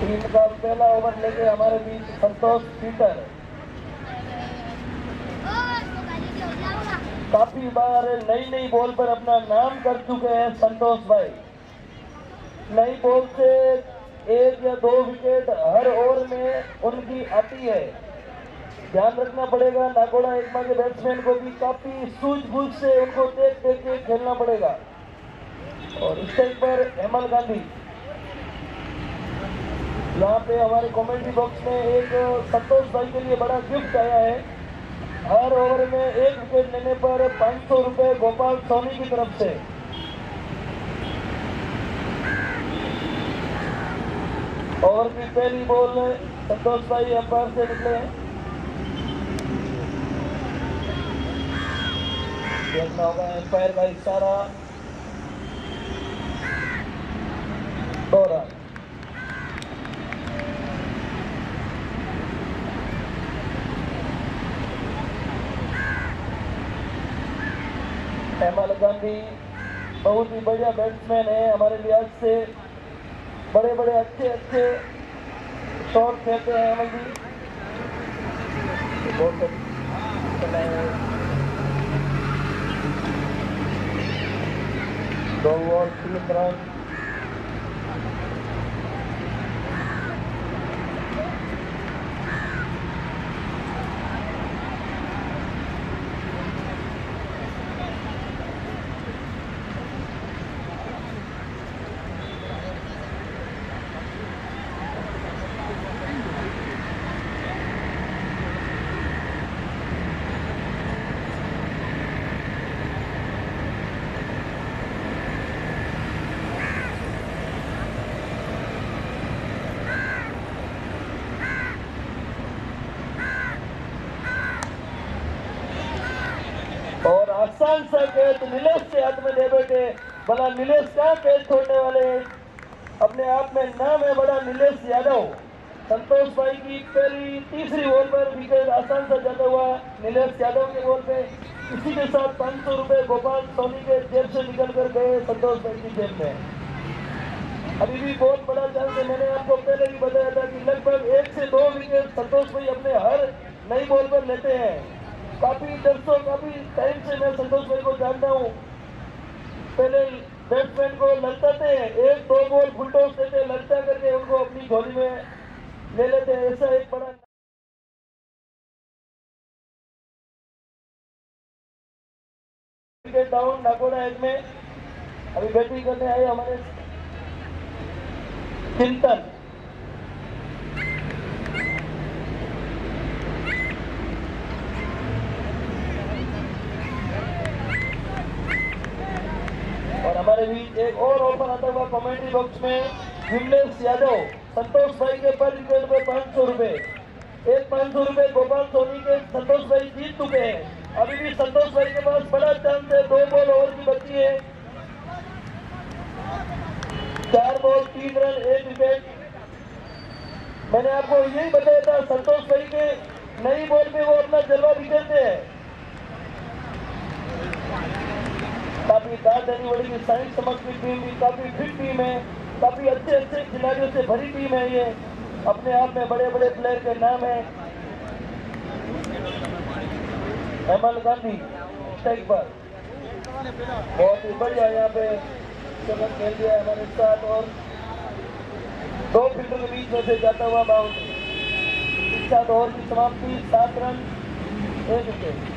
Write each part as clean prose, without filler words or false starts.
Team का पहला over लेके हमारे बीच संतोष पीटर। काफी बार नई नई बॉल पर अपना नाम कर चुके हैं संतोष भाई। नई बॉल से 1 या 2 विकेट हर ओवर में उनकी आती है। ध्यान रखना पड़ेगा, नागौड़ा एकमा के बैट्समैन को भी काफी सूझबूझ से उनको देख देख के खेलना पड़ेगा। और इस टाइम पर हेमल गांधी, यहाँ पे हमारे कमेंट्री बॉक्स में एक संतोष भाई के लिए बड़ा गिफ्ट आया है। हर ओवर में 1 विकेट लेने पर 500 रुपए गोपाल सोनी की तरफ से। ओवर की पहली बॉल संतोष भाई अंपायर से निकले हैं। देखना होगा अंपायर का इशारा। 2 रन। हेमल गांधी बहुत ही बढ़िया बैट्समैन है, हमारे लिहाज से बड़े बड़े अच्छे अच्छे शॉट खेलते हैं हेमल जी। दो बॉल 3 रन। और आसान सा कैच नीलेश से हाथ में दे बैठे। भला नीलेश क्या कैच छोड़ने वाले हैं, अपने आप में नाम है बड़ा नीलेश यादव। संतोष भाई की पहली तीसरी बॉल पर विकेट आसान सा जाता हुआ नीलेश यादव के बॉल पे। इसी के साथ 500 रुपए गोपाल सोनी के जेब से निकल कर गए संतोष भाई की जेब में। अभी भी बहुत बड़ा चांस है। मैंने आपको पहले भी बताया था कि लगभग 1 से 2 विकेट संतोष भाई अपने हर नई बॉल पर लेते हैं। काफी दर्शकों, काफी टाइम से मैं संतोष भाई को जानता हूँ। पहले बैट्समैन को ललचाते हैं, 1-2 बॉल फुल टॉस देते, ललचा करके उनको अपनी झोली में ले लेते हैं। ऐसा एक बड़ा विकेट डाउन नागौड़ा एज में। अभी बैटिंग करने आए हमारे चिंतन। और हमारे बीच एक और ऑफर आता हुआ कमेंट्री बॉक्स में विमलेश यादव। संतोष भाई के पर विकेट पे 500 रुपए। एक 500 रुपए गोपाल सोनी के संतोष भाई जीत चुके हैं। अभी भी संतोष भाई के पास बड़ा चांस है। 2 बॉल ओवर की बची है। 4 बॉल 3 रन 1 विकेट। मैंने आपको यही बताया था, संतोष भाई के नई बॉल पे वो अपना जलवा दिखाते हैं। काफी दादनी वाली की साइंस समझ की टीम भी काफी फिट टीम है। काफी अच्छे अच्छे खिलाड़ियों से भरी टीम है ये। अपने आप में बड़े बड़े प्लेयर के नाम है। हेमल गांधी स्ट्राइक पर बहुत ही बढ़िया यहाँ पे चमक खेल दिया हमारे साथ। और 2 फील्डर के बीच में से जाता हुआ बाउंड्री। 7 ओवर की समाप्ति, 7 रन 1 विकेट।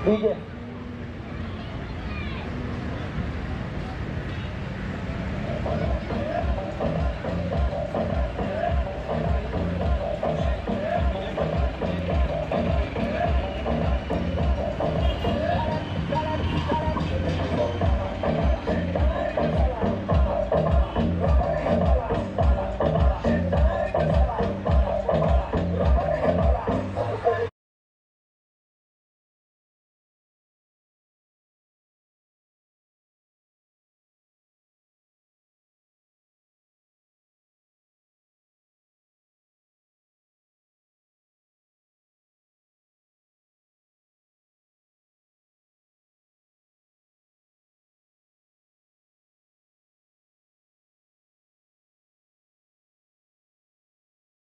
DJ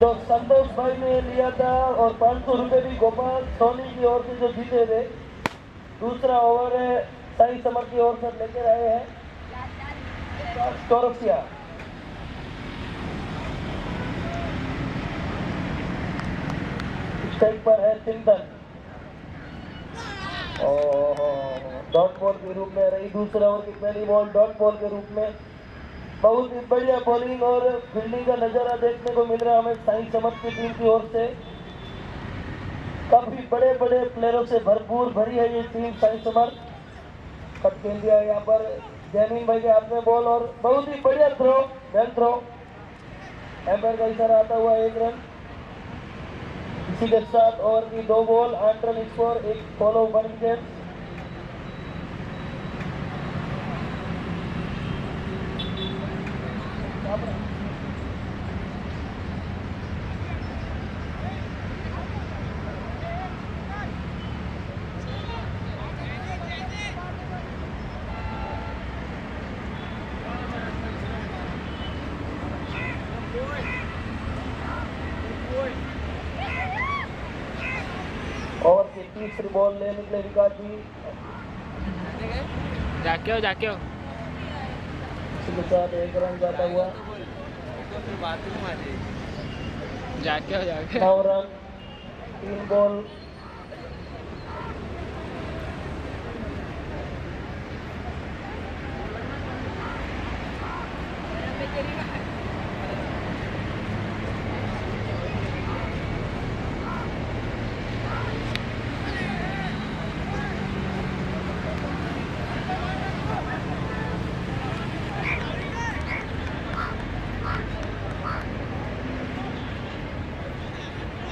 तो संतोष भाई ने लिया था और 500 रुपये भी गोपाल सोनी की ओर से जो जीते थे। दूसरा ओवर है साई समर की ओर से लेकर आए हैं चौरसिया। स्ट्राइक पर है चिंतन और डॉट बॉल के रूप में रही दूसरे ओवर की पहली बॉल डॉट बॉल के रूप में। बहुत ही बढ़िया बॉलिंग और फील्डिंग का नजारा देखने को मिल रहा है हमें साई समर की टीम की ओर से। काफी बड़े बड़े प्लेयरों से भरपूर भरी है ये टीम साई समर। कट खेल दिया यहाँ पर जैमिन भाई के हाथ में बॉल और बहुत ही बढ़िया थ्रो वेल थ्रो। एम्पायर का इशारा आता हुआ 1 रन। इसी के साथ ओवर की 2 ball 8 run score 1 follow 1 wicket. और की तीसरी बॉल ले निकले विकास जी। जाके हो इसी के साथ 1 रन जाता हुआ जाके 9 रन 3 बॉल।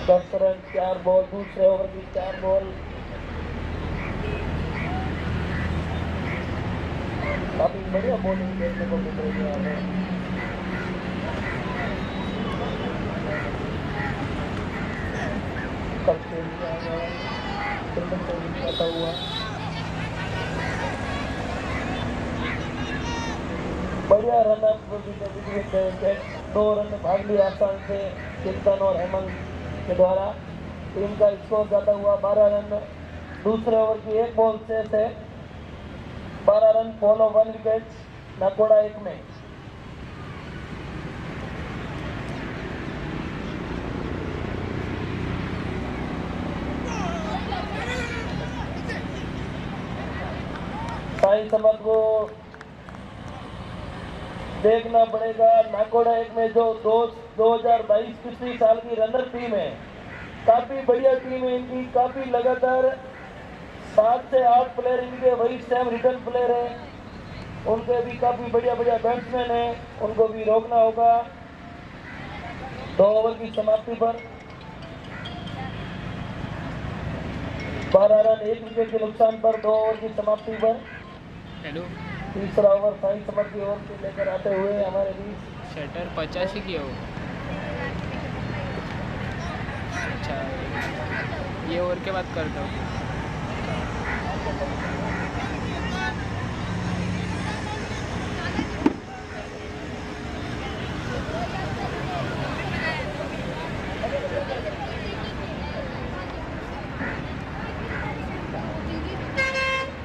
दस रन 4 बॉल दूसरे ओवर की 4 बॉल। काफी बढ़िया बॉलिंग देखने को मिल रही है हमें। हुआ बढ़िया रन अप 2 रन में भाग लिया आसान से चिंतन और हेमंत के द्वारा। टीम का स्कोर जाता हुआ 12 रन। दूसरे ओवर की 1 बॉल शेष है 12 रन फॉलो 1 विकेट नाकोड़ा 1 में। साई समर को देखना पड़ेगा नाकोड़ा 1 में जो 2022 पिछली साल की रनर टीम है। काफी बढ़िया टीम है इनकी। काफी लगातार 7 से 8 प्लेयर इनके वही सेम रिटर्न प्लेयर है। उनके भी काफी बढ़िया बढ़िया बैट्समैन है। उनको भी रोकना होगा। 2 ओवर की समाप्ति पर 12 रन 1 विकेट के नुकसान पर 2 ओवर की समाप्ति पर तीसरा ओवर साई समर की ओर से लेकर आते हुए हमारे बीच शटर 85 की हो। अच्छा ये ओवर के बाद कर दो।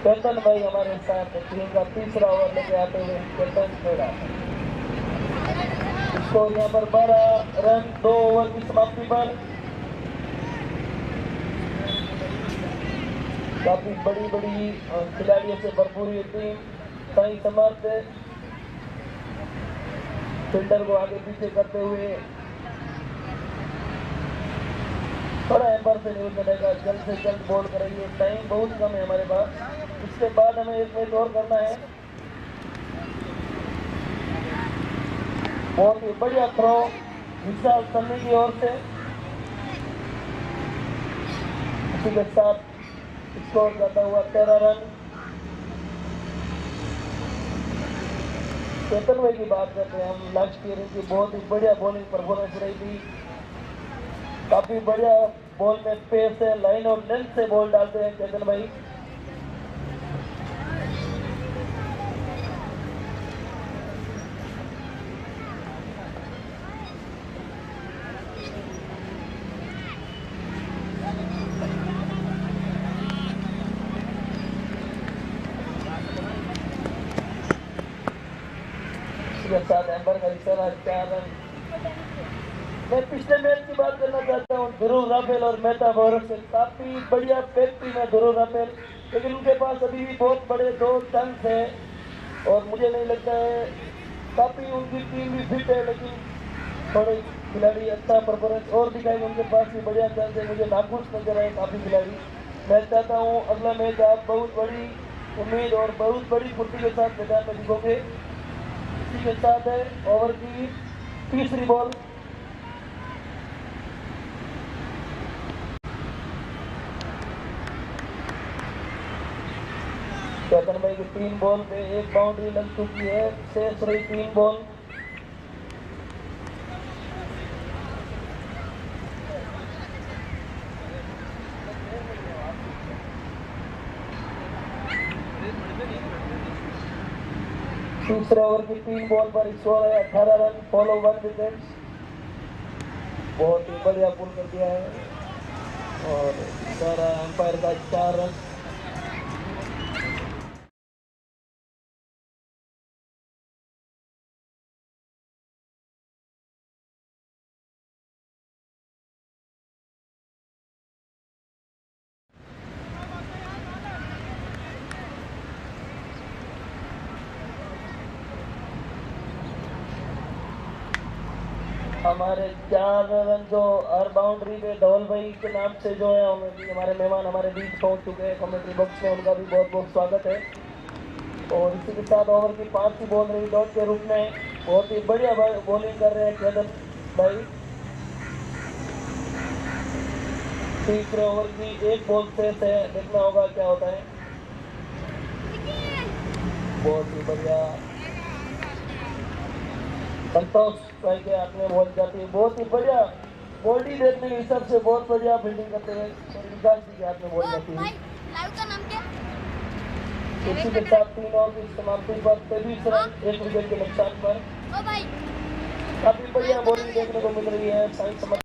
चेतन भाई हमारे साथ टीम का तीसरा ओवर लेके आते हुए चेतन खेड़ा। इसको यहाँ पर 12 रन 2 ओवर की समाप्ति पर। काफी बड़ी बड़ी खिलाड़ियों से भरपूर ये टीम साई समर से फील्डर को आगे पीछे करते हुए थोड़ा एम्पायर से न्यूज मिलेगा जल्द से जल्द बॉल करेंगे। टाइम बहुत कम है हमारे पास। इसके बाद हमें 1 मैच और करना है। बहुत ही बढ़िया थ्रो विशाल सन्नी की ओर से। इसी के साथ स्कोर जाता हुआ 13 रन। चेतन भाई की बात करते हैं हम। लास्ट ईयर की बहुत ही बढ़िया बॉलिंग परफॉर्मेंस रही थी। काफी बढ़िया बॉल में पेस है लाइन और लेंथ से बॉल डालते हैं चेतन भाई। के साथ एम्बर का इशारा 4 रन। मैं पिछले मैच की बात करना चाहता हूँ, ध्रुव राफेल और मेहता भौरव से काफी बढ़िया फैक्ट्री में ध्रुव राफेल, लेकिन उनके पास अभी भी बहुत बड़े 2 चांस है और मुझे नहीं लगता है, काफी उनकी टीम भी फिट है, लेकिन थोड़े खिलाड़ी अच्छा परफॉर्मेंस और दिखाएंगे, उनके पास भी बढ़िया चांस है। मुझे नाखुश नजर आए काफी खिलाड़ी। मैं चाहता हूँ अगला मैच आप बहुत बड़ी उम्मीद और बहुत बड़ी फुर्ती के साथ मैदान में दिखोगे। इसी के साथ है ओवर की तीसरी बॉल। चेतन भाई की 3 बॉल पे 1 बाउंड्री लग चुकी है, शेष रही 3 बॉल। तीसरे ओवर की 3 बॉल पर स्कोर है 18 रन, फॉलो 1 विकेट। बहुत ही बढ़िया पुल कर दिया है और सारा अंपायर का 4 रन। हमारे 4 रन जो हर बाउंड्री पे धवल भाई के नाम से जो है हमारे मेहमान हमारे बीच पहुंच चुके हैं कमेंट्री बॉक्स में, उनका भी बहुत बहुत स्वागत है। और इसी के साथ ओवर की 5वीं बॉल रही डॉट के रूप में, बहुत ही बढ़िया बॉलिंग कर रहे हैं चेतन भाई। तीसरे ओवर की 1 बॉल शेष है, देखना होगा क्या होता है। बहुत ही बढ़िया संतोष भाई के हाथ में बॉल जाती है, बहुत ही बढ़िया बॉडी देखने के हिसाब से बहुत बढ़िया फील्डिंग करते हुए विकास जी के हाथ में बॉल जाती है। लाइव का नाम क्या? इसी के साथ 3 ओवर की समाप्ति पर 23 रन 1 विकेट के नुकसान पर ओ भाई काफी बढ़िया बॉलिंग देखने को मिल रही है साइंस समझ।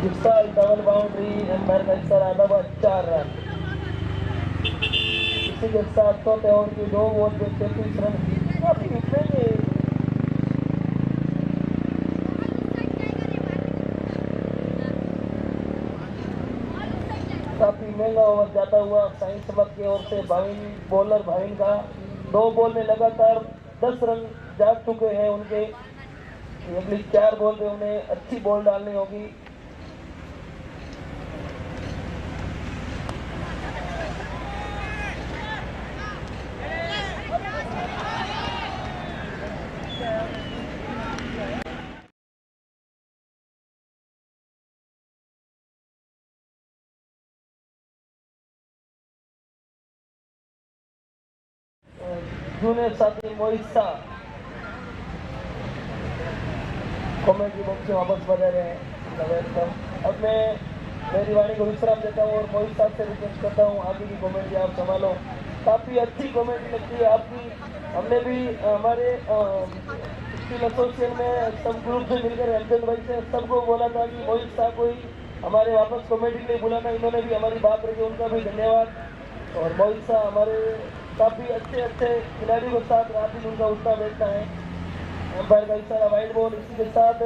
विशाल डबल बाउंड्री, एम्पायर का इशारा आधा 4 रन। इसी के साथ चौथे ओवर की 2 बॉल पे 33 रन, काफी महंगे काफी महंगा ओवर जाता हुआ साइंस समझ की ओर से भाविन बॉलर भाविन का 2 बॉल में लगातार 10 रन जा चुके हैं उनके। अगली 4 बॉल पे उन्हें अच्छी बॉल डालनी होगी। जूनियर साथी मोहित शाह कॉमेडी बॉक्स से वापस बजा रहे हैं। वेलकम। अब मैं मेरी वाणी को विश्राम देता हूँ और मोहित साहब से रिक्वेस्ट करता हूँ आगे की कॉमेडी आप संभालो। काफ़ी अच्छी कॉमेडी लगती है आपकी। हमने भी हमारे स्किल एसोसिएशन में सब ग्रुप से मिलकर हेमचंद भाई से सबको बोला था कि मोहित साहब को ही हमारे वापस कॉमेडी के लिए बुलाना। इन्होंने भी हमारी बात रखी, उनका भी धन्यवाद। और मोहित साहब हमारे काफ़ी अच्छे अच्छे खिलाड़ियों के साथ रात दिन उनका उठना बैठता है। एम्पायर का इशारा वाइड बॉल, इसी के साथ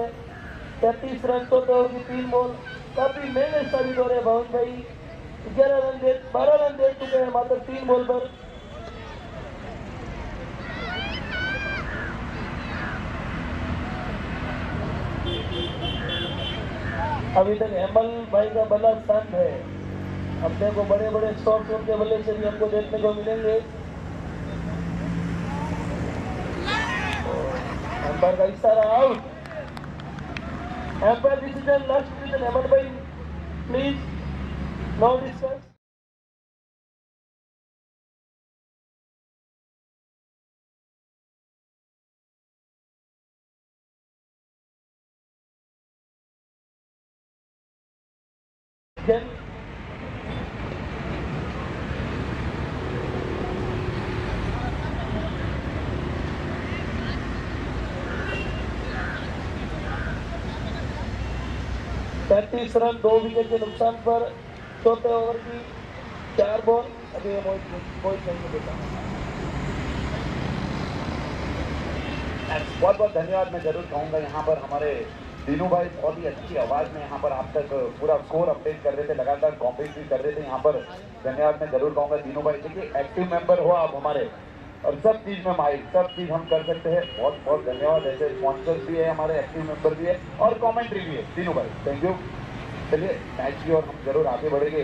33 रन तो की 3 बॉल काफी महंगे साबित हो रहे हैं। भवन भाई 12 रन दे चुके हैं मात्र 3 बॉल पर। अभी तक हेमल भाई का बल्ला शांत है। अपने को बड़े बड़े शॉट्स उनके बल्ले से भी हमको देखने को मिलेंगे। एम्पायर का इशारा out. Umpire decision last decision Hemal भाई प्लीज नो डिस्कस। पैंतीस रन 2 विकेट के नुकसान पर चौथे ओवर की 4 बॉल। अभी मोहित नहीं देता। बहुत बहुत धन्यवाद मैं जरूर कहूँगा। यहाँ पर हमारे दीनू भाई बहुत ही अच्छी आवाज़ में यहाँ पर आप तक पूरा स्कोर अपडेट कर रहे थे, लगातार कॉम्पीट भी कर रहे थे। यहाँ पर धन्यवाद मैं जरूर कहूँगा दीनू भाई। देखिए एक्टिव मेंबर हो आप हमारे, और सब चीज़ में माइक सब चीज़ हम कर सकते हैं। बहुत बहुत धन्यवाद। ऐसे स्पॉन्सर्स भी है हमारे, एक्टिव मेंबर भी है और कॉमेंट्री भी है। दीनू भाई थैंक यू। चलिए मैच की और हम जरूर आगे बढ़ेंगे।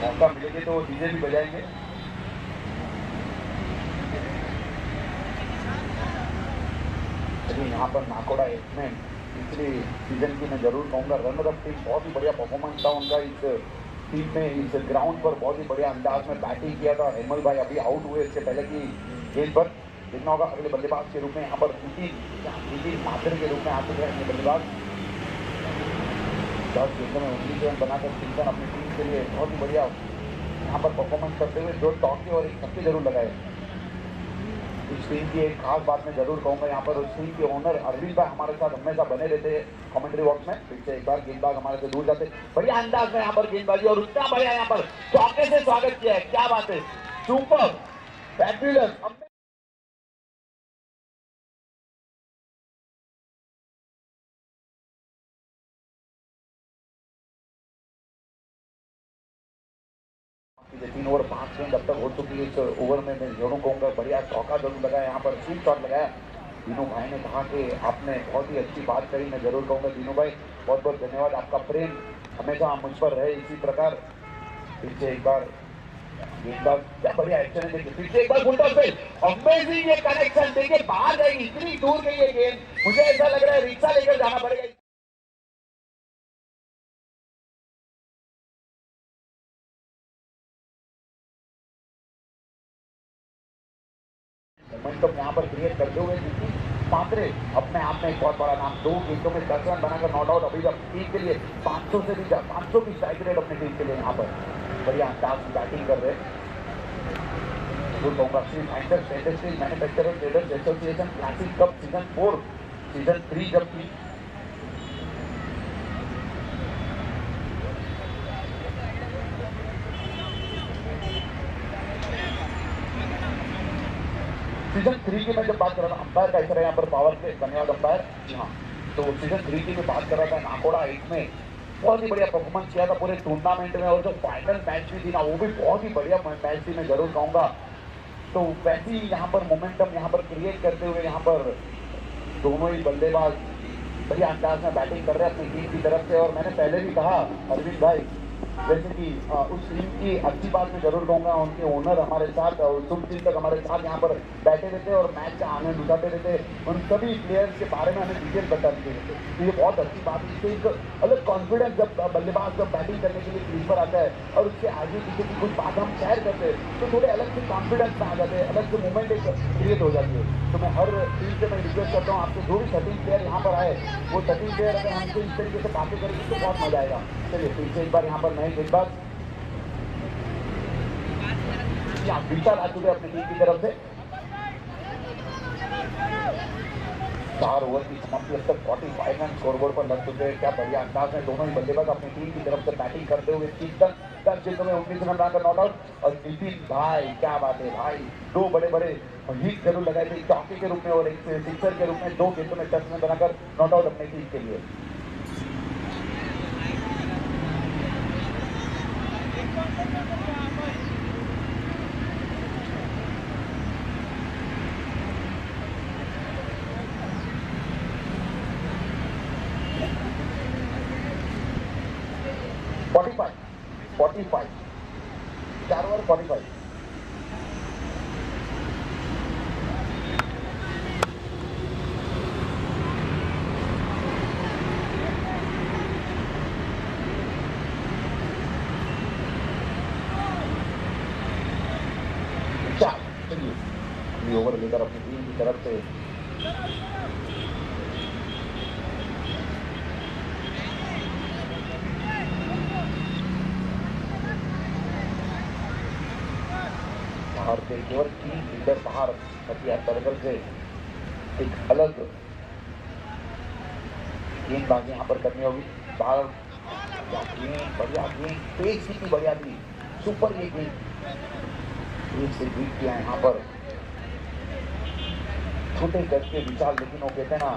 मौका मिलेगी तो डीजे भी बजाएंगे। यहाँ पर नाकोड़ा इसमें पिछले सीजन की मैं जरूर कहूँगा रनर अप टीम, बहुत ही बढ़िया परफॉर्मेंस था उनका। इस टीम में इस ग्राउंड पर बहुत ही बढ़िया अंदाज में बैटिंग किया था। हेमल भाई अभी आउट हुए इससे पहले की गेंद पर। देखना होगा अगले बल्लेबाज के रूप में यहाँ पर नितिन माथुर के रूप में आ चुके हैं बल्लेबाज। 10 गेंदों में 19 रन बनाकर सिंचन अपनी टीम के लिए बहुत ही बढ़िया यहाँ पर परफॉर्मेंस करते हुए 2 चौके और 1 छक्के जरूर लगाए। इस टीम की एक खास बात मैं जरूर कहूँगा, यहाँ पर उस टीम के ओनर अरविंद भाई हमारे साथ हमेशा बने रहते हैं कमेंट्री बॉक्स में। पीछे एक बार गेंदबाज हमारे से दूर जाते, बढ़िया अंदाज में यहाँ पर गेंदबाजी और उतना बढ़िया यहाँ पर चौके से स्वागत किया है। क्या बात है, सुपर फैबुलस। तीन ओवर 5 गेंद अब तक हो चुकी है। इस ओवर में मैं जरूर कहूँगा बढ़िया चौका जरूर लगाया, यहाँ पर स्वीप शॉट लगाया। दीनू भाई ने कहा कि आपने बहुत ही अच्छी बात कही, मैं जरूर कहूँगा दीनू भाई बहुत बहुत धन्यवाद। आपका प्रेम हमेशा मुझ पर रहे इसी प्रकार। पीछे एक बार गेंदबाज क्या बढ़िया एक्शन है। देखिए पीछे एक बार फुल टॉस पे अमेजिंग ये कनेक्शन, देखिए बाहर जाएगी, इतनी दूर गई ये गेंद, मुझे ऐसा लग रहा है रिक्शा लेकर जाना पड़ेगा। मोमेंटम यहाँ पर क्रिएट करते हुए पात्रे अपने आप में एक बहुत बड़ा नाम। 2 गेंदों में 10 रन बनाकर नॉट आउट। अभी तक टीम के लिए 500 से भी 500 की स्ट्राइक रेट अपनी टीम के लिए यहाँ पर बढ़िया अंदाज की बैटिंग कर रहे हैं। जरूर कहूँगा Shri finders industries manufacturers traders association classic cup season 4 season 3 जब की सीजन 3 की मैं जब बात कर रहा था, अंपायर का इशारा यहाँ पर पावर पे, धन्यवाद अंपायर। जी हाँ, तो सीजन 3 की मैं बात कर रहा था। नाकोड़ा 1 में बहुत ही बढ़िया परफॉर्मेंस किया था पूरे टूर्नामेंट में, और जो फाइनल मैच भी थी ना वो भी बहुत ही बढ़िया मैच थी मैं जरूर कहूँगा। तो वैसे ही यहाँ पर मोमेंटम यहाँ पर क्रिएट करते हुए यहाँ पर दोनों ही बल्लेबाज बढ़िया अंदाज में बैटिंग कर रहे हैं अपनी टीम की तरफ से। और मैंने पहले भी कहा अरविंद भाई जैसे कि उस टीम की अच्छी बात मैं जरूर कहूँगा, उनके ओनर हमारे साथ शुभ दिन तक हमारे साथ यहाँ पर बैठे रहते और मैच का आनंद उठाते रहते, उन सभी प्लेयर्स के बारे में हमें डिटेल बताते रहते। तो ये बहुत अच्छी बात है। इससे एक अलग कॉन्फिडेंस जब बल्लेबाज जब बैटिंग करने के लिए क्रीज पर आता है और उसके आगे पीछे की कुछ बात हम शेयर करते हैं तो थोड़े अलग से कॉन्फिडेंस में आ जाते हैं, अलग से मूवमेंट एक क्रिएट हो जाती है। तो मैं हर टीम से मैं रिक्वेस्ट करता हूँ, आपसे जो भी 13 प्लेयर यहाँ पर आए वो 13 प्लेयर अगर हमसे इस तरीके से बातें करेंगे तो बहुत मजा आएगा। चलिए फिर से एक बार यहाँ पर नए गेंदबाज विशाल आ चुके अपनी टीम की तरफ से। 4 ओवर की समाप्ति अब तक 45 रन स्कोरबोर्ड पर लग चुके हैं। क्या बढ़िया अंदाज में दोनों ही बल्लेबाज अपनी टीम की तरफ से बैटिंग करते हुए 10 गेंदों में 19 रन बनाकर नॉट आउट। और नितिन भाई क्या बात है भाई, 2 बड़े हिट जरूर लगाए थे चौके के रूप में और एक सिक्सर के रूप में, 2 गेंदों में 10 रन बनाकर नॉट आउट अपनी टीम के लिए। Forty-five. 4 ओवर 45। चलिए ओवर लेकर अपनी टीम की तरफ से बाहर से केवल 3 लीडर बाहर सर्कल से एक अलग गेंदबाजी यहाँ पर करनी होगी। बाहर गेंद बढ़िया, गेंद पेस कितनी बढ़िया थी, सुपर ये गेंद से बीट किया यहाँ पर। छोटे गज के विशाल, लेकिन वो कहते हैं ना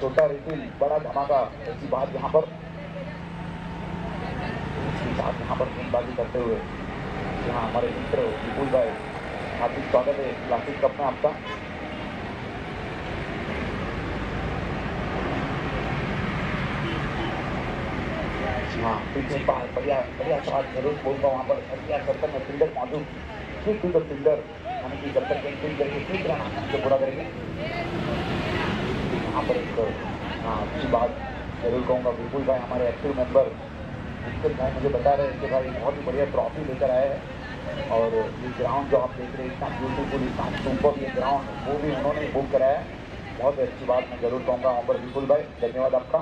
छोटा रिफिल बड़ा धमाका, ऐसी बात यहाँ पर। इसके साथ यहाँ पर गेंदबाजी करते हुए यहाँ हमारे मित्र विपुल भाई, हार्दिक स्वागत है क्लासिक कप में आपका। हाँ पीछे बढ़िया शॉट जरूर बोलता हूँ वहाँ पर। बढ़िया सर्कल में फील्डर मौजूद, स्विच टू द फील्डर, यानी कि जब तक गेंद फील्ड करके ठीक रहना से पूरा करेंगे। यहाँ पर एक अच्छी बात जरूर कहूँगा, विपुल भाई हमारे एक्टिव मेंबर विपुल भाई मुझे बता रहे हैं कि भाई बहुत ही बढ़िया ट्रॉफी लेकर आए हैं। और ये ग्राउंड जो आप देख रहे हैं इतना ब्यूटीफुल, इतना सुपर ये ग्राउंड, वो भी उन्होंने बुक कराया है। बहुत अच्छी बात मैं जरूर कहूँगा वहाँ पर विपुल भाई, धन्यवाद आपका।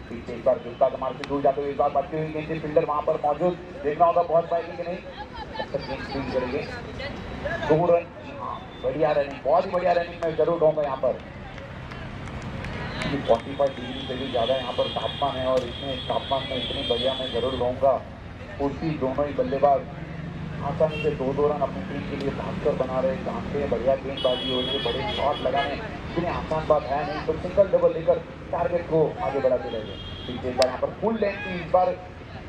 पीछे एक बार गेंदबाज हमारे से दूर जाते हुए एक बार बढ़ती हुई गेंद फील्डर वहाँ पर मौजूद, देखना होगा बहुत पाएगी कि नहीं। जब तक गेंद फील्ड करेंगे 2 रन, हाँ बढ़िया रनिंग, बहुत ही बढ़िया रनिंग मैं जरूर कहूँगा यहाँ पर। 45 डिग्री से भी ज़्यादा यहाँ पर तापमान है और इतने तापमान में इतनी बढ़िया मैं जरूर कहूँगा फुर्ती दोनों ही बल्लेबाज आसानी से 2 रन अपनी टीम के लिए भास्कर बना रहे, जानते हैं बढ़िया गेंदबाजी हो रही है, बड़े शॉट लगाने इतनी आसान बात है नहीं। तो सिंगल डबल लेकर टारगेट को आगे बढ़ाते रहेंगे। पीछे एक बार यहाँ पर फुल लेंथ की इस बार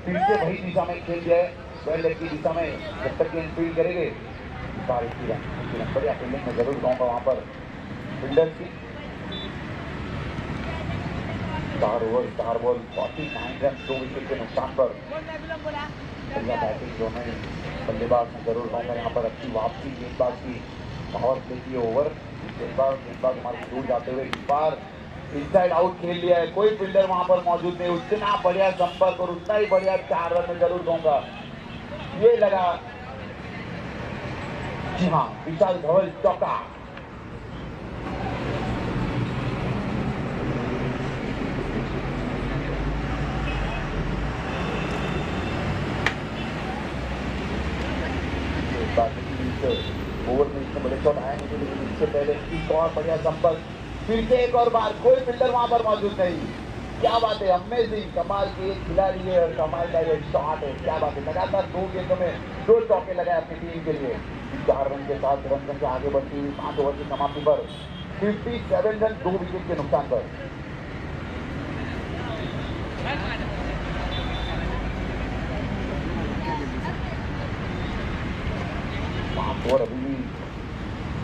फिर से वही दिशा में खेल दिया है, 12 लेग की दिशा में जब तक गेंद फील्ड करेंगे इस बार 1 रन बढ़िया फील्डिंग में जरूर कहूँगा वहाँ पर फील्डर की। 4 ओवर 4 बॉल 49 रन, 2 विकेट के नुकसान पर बढ़िया बैटिंग दोनों ही बल्लेबाज में जरूर कहूँगा यहाँ पर। अच्छी वापसी गेंदबाज की, पावर प्ले की ओवर, गेंदबाज हमारे दूर जाते हुए इस बार इनसाइड आउट खेल लिया है, कोई फील्डर वहाँ पर मौजूद नहीं, उतना बढ़िया संपर्क और उतना ही बढ़िया 4 रन में जरूर कहूँगा ये लगा। जी हाँ, विशाल धवल चौका। ओवर में इतने बड़े शॉट आए नहीं, लेकिन इससे पहले एक और बढ़िया संपर्क, फिर से एक और बार, कोई फील्डर वहां पर मौजूद नहीं। क्या बात है, अमेजिंग, कमाल की एक खिलाड़ी है और कमाल का ये शॉट है। क्या बात है, लगातार 2 गेंदों में 2 चौके लगाए अपनी टीम के लिए। 4 रन के साथ रन से आगे बढ़ती हुई 5 ओवर की समाप्ति पर 57 रन, 2 विकेट के नुकसान पर। और अभी भी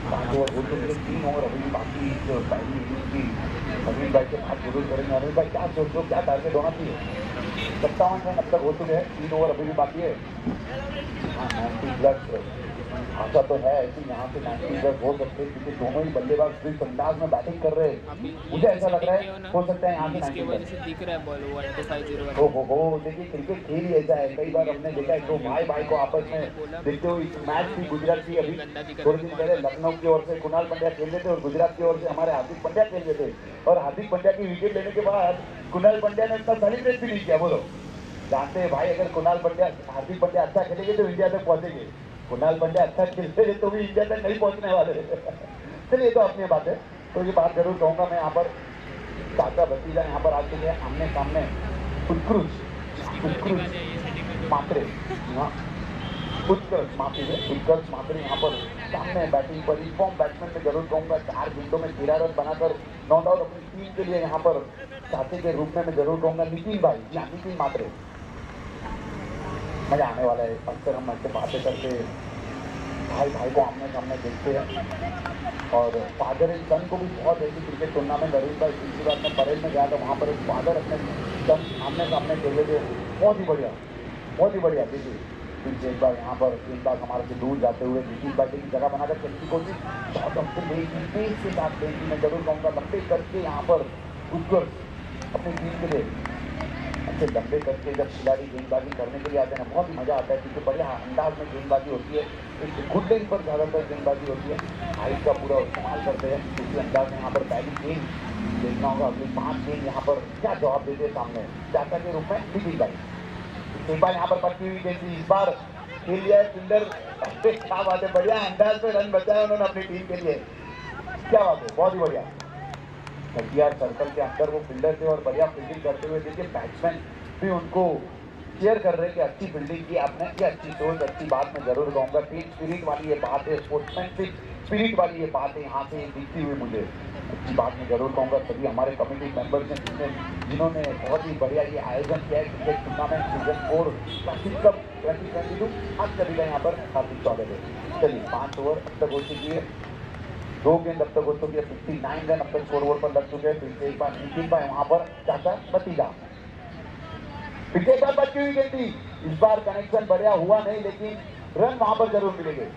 5 ओवर हो चुके, 3 ओवर अभी भी बाकी पहली इनिंग की। अनिल भाई के बात जरूर करेंगे। अनिल भाई क्या सोचो, क्या टारगेट होना चाहिए? 57 रन अब तक हो चुके हैं, 3 ओवर अभी भी बाकी है। हाँ 90 प्लस आशा तो है ऐसी यहाँ से 90 प्लस हो सकते हैं, क्योंकि दोनों ही बल्लेबाज जिस अंदाज में बैटिंग कर रहे हैं मुझे ऐसा लग रहा है हो सकता है यहाँ से 90 वजह से दिख रहा है बॉल 1250 हो देखिए क्रिकेट खेल ही ऐसा है, कई बार हमने देखा है तो भाई भाई को आपस में देखते हुए इस मैच भी गुजरात की अभी थोड़े दिन पहले लखनऊ की ओर से कुणाल पंड्या खेल रहे थे और गुजरात की ओर से हमारे हार्दिक पंड्या खेल रहे थे, और हार्दिक पंड्या की विकेट लेने के बाद कुणाल पंड्या ने इतना सेलिब्रेट भी नहीं किया। बोलो जानते हैं भाई, अगर कुणाल पंड्या हार्दिक पंड्या अच्छा खेलेंगे तो इंडिया तक पहुंचेंगे, कुणाल पंड्या अच्छा खेलते हैं तो भी इंडिया तक नहीं पहुंचने वाले। चलिए तो अपनी बात है, तो ये बात जरूर कहूंगा मैं। यहाँ पर चाचा भतीजा यहाँ पर आ चुके हैं आमने सामने, उत्कृष्ट मात्रे, हाँ उत्कृष्ट मात्रे यहाँ पर सामने बैटिंग पर इन्फॉर्म बैट्समैन में जरूर कहूंगा। 4 गेंदों में 13 रन बनाकर नॉट आउट अपनी टीम के लिए यहाँ पर साथी के रूप में मैं जरूर कहूंगा नितिन भाई, या नितिन मात्रे। मजा आने वाला है, अक्सर हम ऐसे बातें करके भाई भाई को आमने सामने देखते हैं, और फादर एंड सन को भी बहुत ऐसी क्रिकेट टूर्नामेंट नरेश भाई पिछली बार में परेड में गया था, वहाँ पर एक फादर अपने सन आमने सामने खेले थे, बहुत ही बढ़िया। देखिए फिर एक बार यहाँ पर गेंदबाज हमारे से दूर जाते हुए नितिन भाई की जगह बनाकर खेलने की कोशिश, शॉट ऑफ द लेगी तेज के साथ लेगी, मैं जरूर कहूँगा लंबे करके यहाँ पर उत्कृष्ट अपनी टीम के लिए अच्छे लंबे करके जब खिलाड़ी गेंदबाजी करने के लिए आते हैं ना बहुत ही मजा आता है, क्योंकि बढ़िया अंदाज में गेंदबाजी होती है, एक गुड लेग पर ज़्यादातर गेंदबाजी होती है, हाइट का पूरा इस्तेमाल करते हैं उसी अंदाज में। यहाँ पर पहली गेंद देखना होगा, अगली 5 गेंद यहाँ पर क्या जवाब देते हैं सामने चाचा के रूप में नितिन भाई। एक बार यहाँ पर पटकी हुई गेंद थी, इस बार खेल लिया है फील्डर, क्या बात है, बढ़िया अंदाज में रन बचाया उन्होंने अपनी टीम के लिए, क्या बात है, बहुत ही बढ़िया। 30 सर्कल के अंदर वो फील्डर थे और बढ़िया फील्डिंग करते हुए देखिए बैट्समैन भी उनको चेयर कर रहे हैं कि अच्छी फील्डिंग की आपने, की अच्छी सोच, अच्छी बात मैं जरूर कहूँगा। टीम स्पिरिट वाली ये बात है, स्पोर्ट्समैनशिप स्पिरिट वाली ये बात है यहाँ से दिखती हुई मुझे, अच्छी बात मैं जरूर कहूँगा। सभी हमारे कमेटी मेंबर्स हैं जिन्होंने बहुत ही बढ़िया ये आयोजन किया है cricket tournament season 4 classic cup 2022, आप सभी का यहाँ पर हार्दिक स्वागत है। चलिए 5 ओवर अब तक हो चुकी है, 2 गेंद अब तक हो चुकी है, 59 रन अब तक स्कोर ओवर पर लग चुके हैं। फिर से एक बार नितिन भाई वहाँ पर चाचा भतीजा, फिर से एक बार बची हुई गेंद थी, इस बार कनेक्शन बढ़िया हुआ नहीं, लेकिन रन वहाँ पर जरूर मिलेंगे।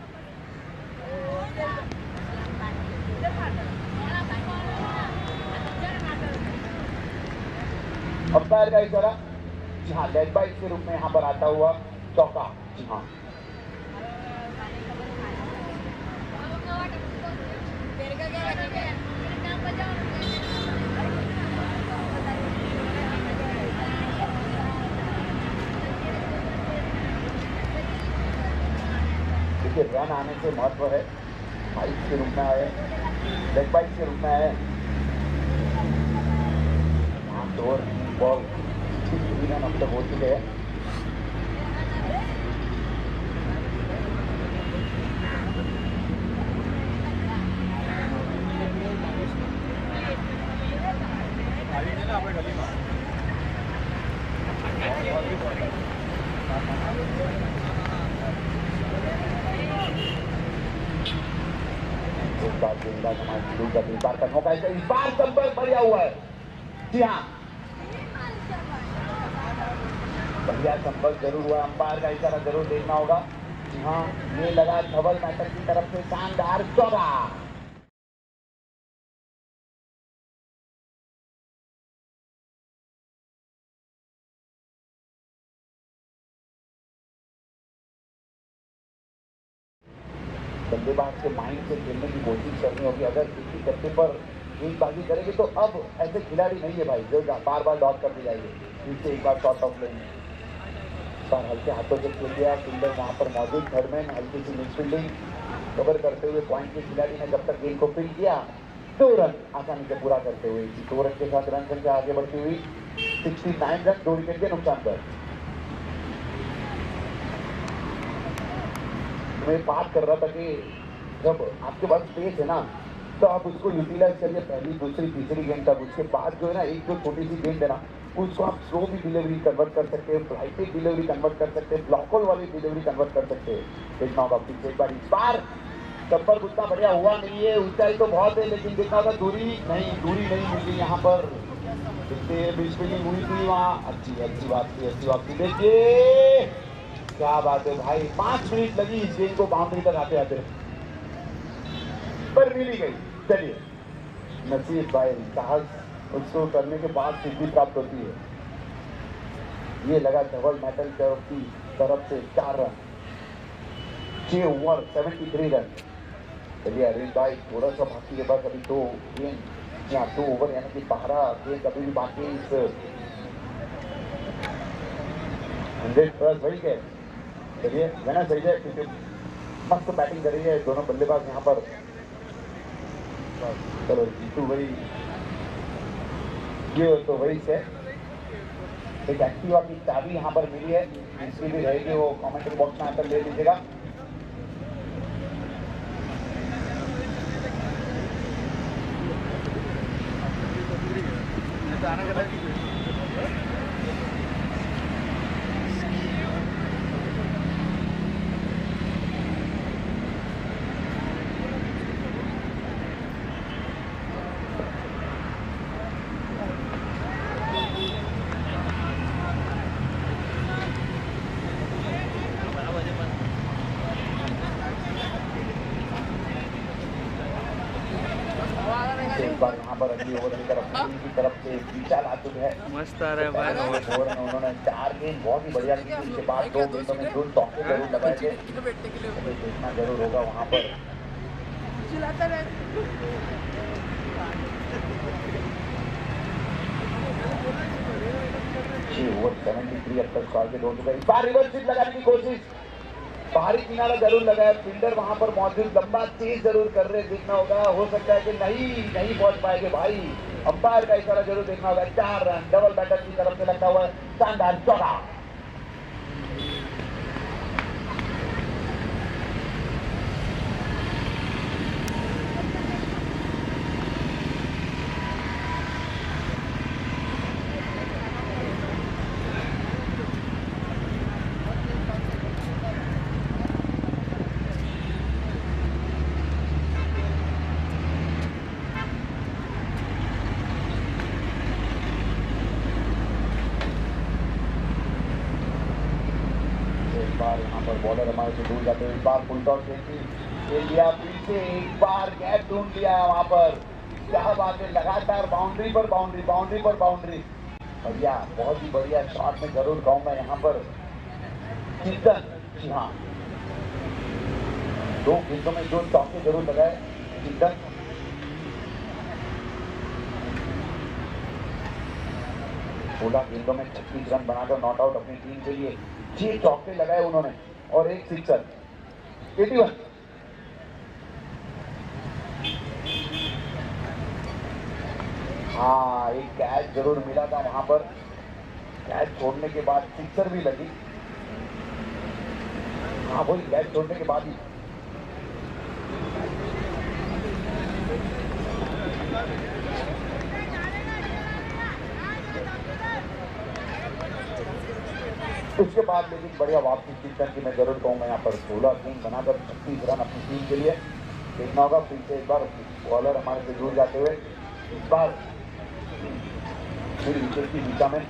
अंपायर का इशारा, जी हाँ, लेग बाइट के रूप में यहाँ पर आता हुआ चौका, जी हाँ। देखिए रन आने से महत्व है, बाइट के रूप में आए, लेग बाइट के रूप में आए, और बॉल 3 रन अब तक हो चुके हैं। इस बार गेंदबाज हमारे शुरू का इस बार का मौका है, इस बार संपर्क बढ़िया हुआ है, जी हाँ बढ़िया संपर्क जरूर हुआ, अंपायर का इशारा जरूर देखना होगा, जी हाँ ये लगा धवल मैटर की तरफ से शानदार चौका। बल्लेबाज के माइंड से खेलने की कोशिश करनी होगी, अगर किसी कट्टे पर गेंदबाजी करेंगे तो अब ऐसे खिलाड़ी नहीं है भाई जो बार बार डॉट करते जाएंगे। फिर से एक बार शॉट ऑफ लेंगे, पर हल्के हाथों से खेल दिया, फील्डर वहाँ पर मौजूद, थर्डमैन हल्की सी मिस फील्डिंग कवर करते हुए पॉइंट के खिलाड़ी ने जब तक गेंद को फील्ड किया 2 रन आसानी से पूरा करते हुए 2 रन के साथ रन संख्या आगे बढ़ती हुई 69 रन 2 विकेट के नुकसान पर। मैं बात कर रहा था कि जब आपके पास स्पेस है ना तो आप उसको यूटिलाइज करिए, पहली दूसरी तीसरी गेंद तक, उसके बाद जो है ना एक जो छोटी सी गेंद है ना उसको आप स्लो भी डिलीवरी कन्वर्ट कर सकते हैं, फ्लाइटेड डिलीवरी कन्वर्ट कर सकते हैं, ब्लॉक होल वाली डिलीवरी कन्वर्ट कर सकते हैं। देखना होगा फिर एक बार, इस बार संपर्क उतना बढ़िया हुआ नहीं है, ऊंचाई तो बहुत है लेकिन देखना होगा दूरी नहीं मिली यहाँ पर, कितने मिसफील्डिंग हुई थी वहाँ, अच्छी बात थी। देखिए क्या बात है भाई, 5 मिनट लगी इस गेंद को बाउंड्री तक आते आते, पर मिली गई। चलिए नसीब भाई, साहस उसको करने के बाद सिद्धि प्राप्त होती है। ये लगा डबल मेटल की तरफ से 4 रन, 6 ओवर 73 रन। चलिए अरविंद भाई थोड़ा सा बाकी के बाद अभी 2 गेंद या 2 ओवर यानी कि 12 गेंद अभी भी बाकी इस 100 प्लस वही के। चलिए कहना सही है क्योंकि मस्त बैटिंग कर रही है दोनों बल्लेबाज यहाँ पर। चलो जीतू भाई ये तो वही से एक एक्टिवा की चाबी यहाँ पर मिली है, जिसकी भी रहेगी वो कमेंट्री बॉक्स में आकर ले लीजिएगा। एक बार यहाँ पर अगली ओवर की तरफ से विशाल आ चुके हैं। मस्त आ रहा है भाई। ओवर में उन्होंने 4 गेंद बहुत ही बढ़िया की, उसके बाद 2 गेंदों में 2 चौके जरूर लगाए थे। देखना जरूर होगा वहाँ पर। ओवर 73 अब तक स्कोर के 2 चुका है। इस बार रिवर्स स्विप लगाने की कोशिश, बाहरी किनारा जरूर लगाया, फील्डर वहां पर मौजूद, लंबा तेज जरूर कर रहे, देखना होगा। हो सकता है कि नहीं पहुंच पाएंगे भाई, अंपायर का इशारा जरूर देखना होगा। 4 रन डबल बैटर की तरफ से लगता हुआ शानदार चौका। यहाँ पर बॉलर हमारे से दूर जाते हुए इस बार फुल टॉस इंडिया पीछे एक बार गैप ढूंढ लिया है वहां पर। क्या बात है, लगातार बाउंड्री पर बाउंड्री। बढ़िया, बहुत ही बढ़िया शॉट में जरूर कहूंगा यहाँ पर चिंतन। जी हाँ, 2 गेंदों में 2 चौके जरूर लगाए चिंतन। सोलह गेंदों में 36 रन बनाकर नॉट आउट अपनी टीम के लिए। 6 चौके लगाए उन्होंने और 1 सिक्सर। 81। हाँ, एक कैच जरूर मिला था वहां पर, कैच छोड़ने के बाद सिक्सर भी लगी। हाँ वही कैच छोड़ने के बाद ही। उसके बाद लेकिन बढ़िया वापसी चिंतन की मैं जरूर कहूँगा यहाँ पर 16 गेंद बनाकर 36 रन अपनी टीम के लिए। देखना होगा फिर से एक बार बॉलर हमारे से दूर जाते हुए, इस बार फिर विकेट की दिशा में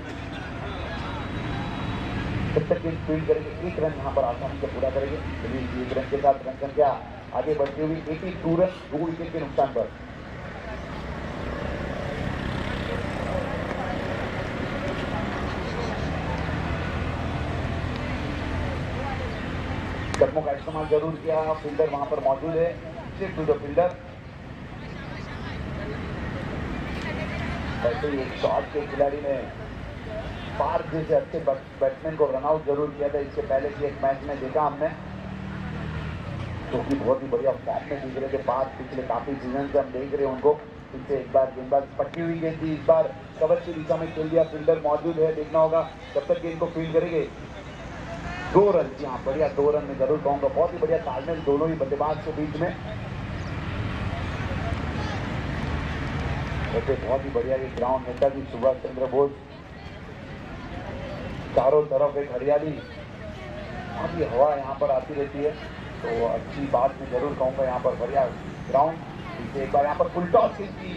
जब तक फील्ड करेंगे 1 रन यहाँ पर आसानी से पूरा करेंगे। चलिए 1 रन के साथ रन संख्या आगे बढ़ती हुई 82 रन 2 विकेट के नुकसान पर। कदमों का इस्तेमाल जरूर किया, फील्डर वहां पर मौजूद है। To the fielder. वैसे ही एक शॉट के खिलाड़ी ने पार्क जैसे अच्छे बैट्समैन को रनआउट जरूर किया था इसके पहले की एक मैच में, देखा हमने, जो कि बहुत ही बढ़िया फॉर्म में दिख रहे थे। पार्क पिछले काफी सीजन से हम देख रहे हैं उनको। फिर से एक बार गेंदबाज पट्टी हुई गेंद थी, इस बार कवर की दिशा में खेल दिया, फील्डर मौजूद है, देखना होगा कब तक गेंद को फील्ड करेंगे। 2 रन, जी हाँ बढ़िया 2 रन में जरूर कहूंगा, बहुत ही बढ़िया तालमेल दोनों ही बल्लेबाज के बीच में। वैसे बहुत ही बढ़िया ये ग्राउंड, नेताजी सुभाष चंद्र बोस, चारों तरफ एक हरियाली, बहुत ही हवा यहाँ पर आती रहती है, तो अच्छी बात मैं जरूर कहूंगा यहाँ पर बढ़िया ग्राउंड। एक बार यहाँ पर फुल टॉस की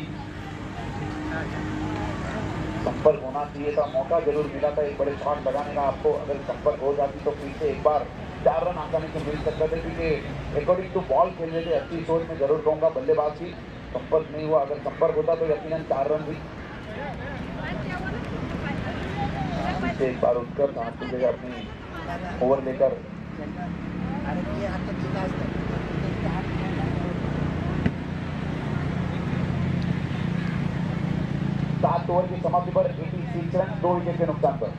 संपर्क होना चाहिए था, मौका जरूर मिला था एक बड़े शॉट लगाने का आपको। अगर संपर्क हो जाती तो फिर से एक बार 4 रन आसानी से मिल सकते थे, क्योंकि अकॉर्डिंग टू बॉल खेल रहे थे। अच्छी सोच में जरूर कहूँगा बल्लेबाज की। संपर्क नहीं हुआ, अगर संपर्क होता तो यकीनन 4 रन भी। एक बार उठकर हाथ की जगह अपनी ओवर लेकर सात ओवर की समाप्ति पर 86 रन 2 विकेट के नुकसान पर।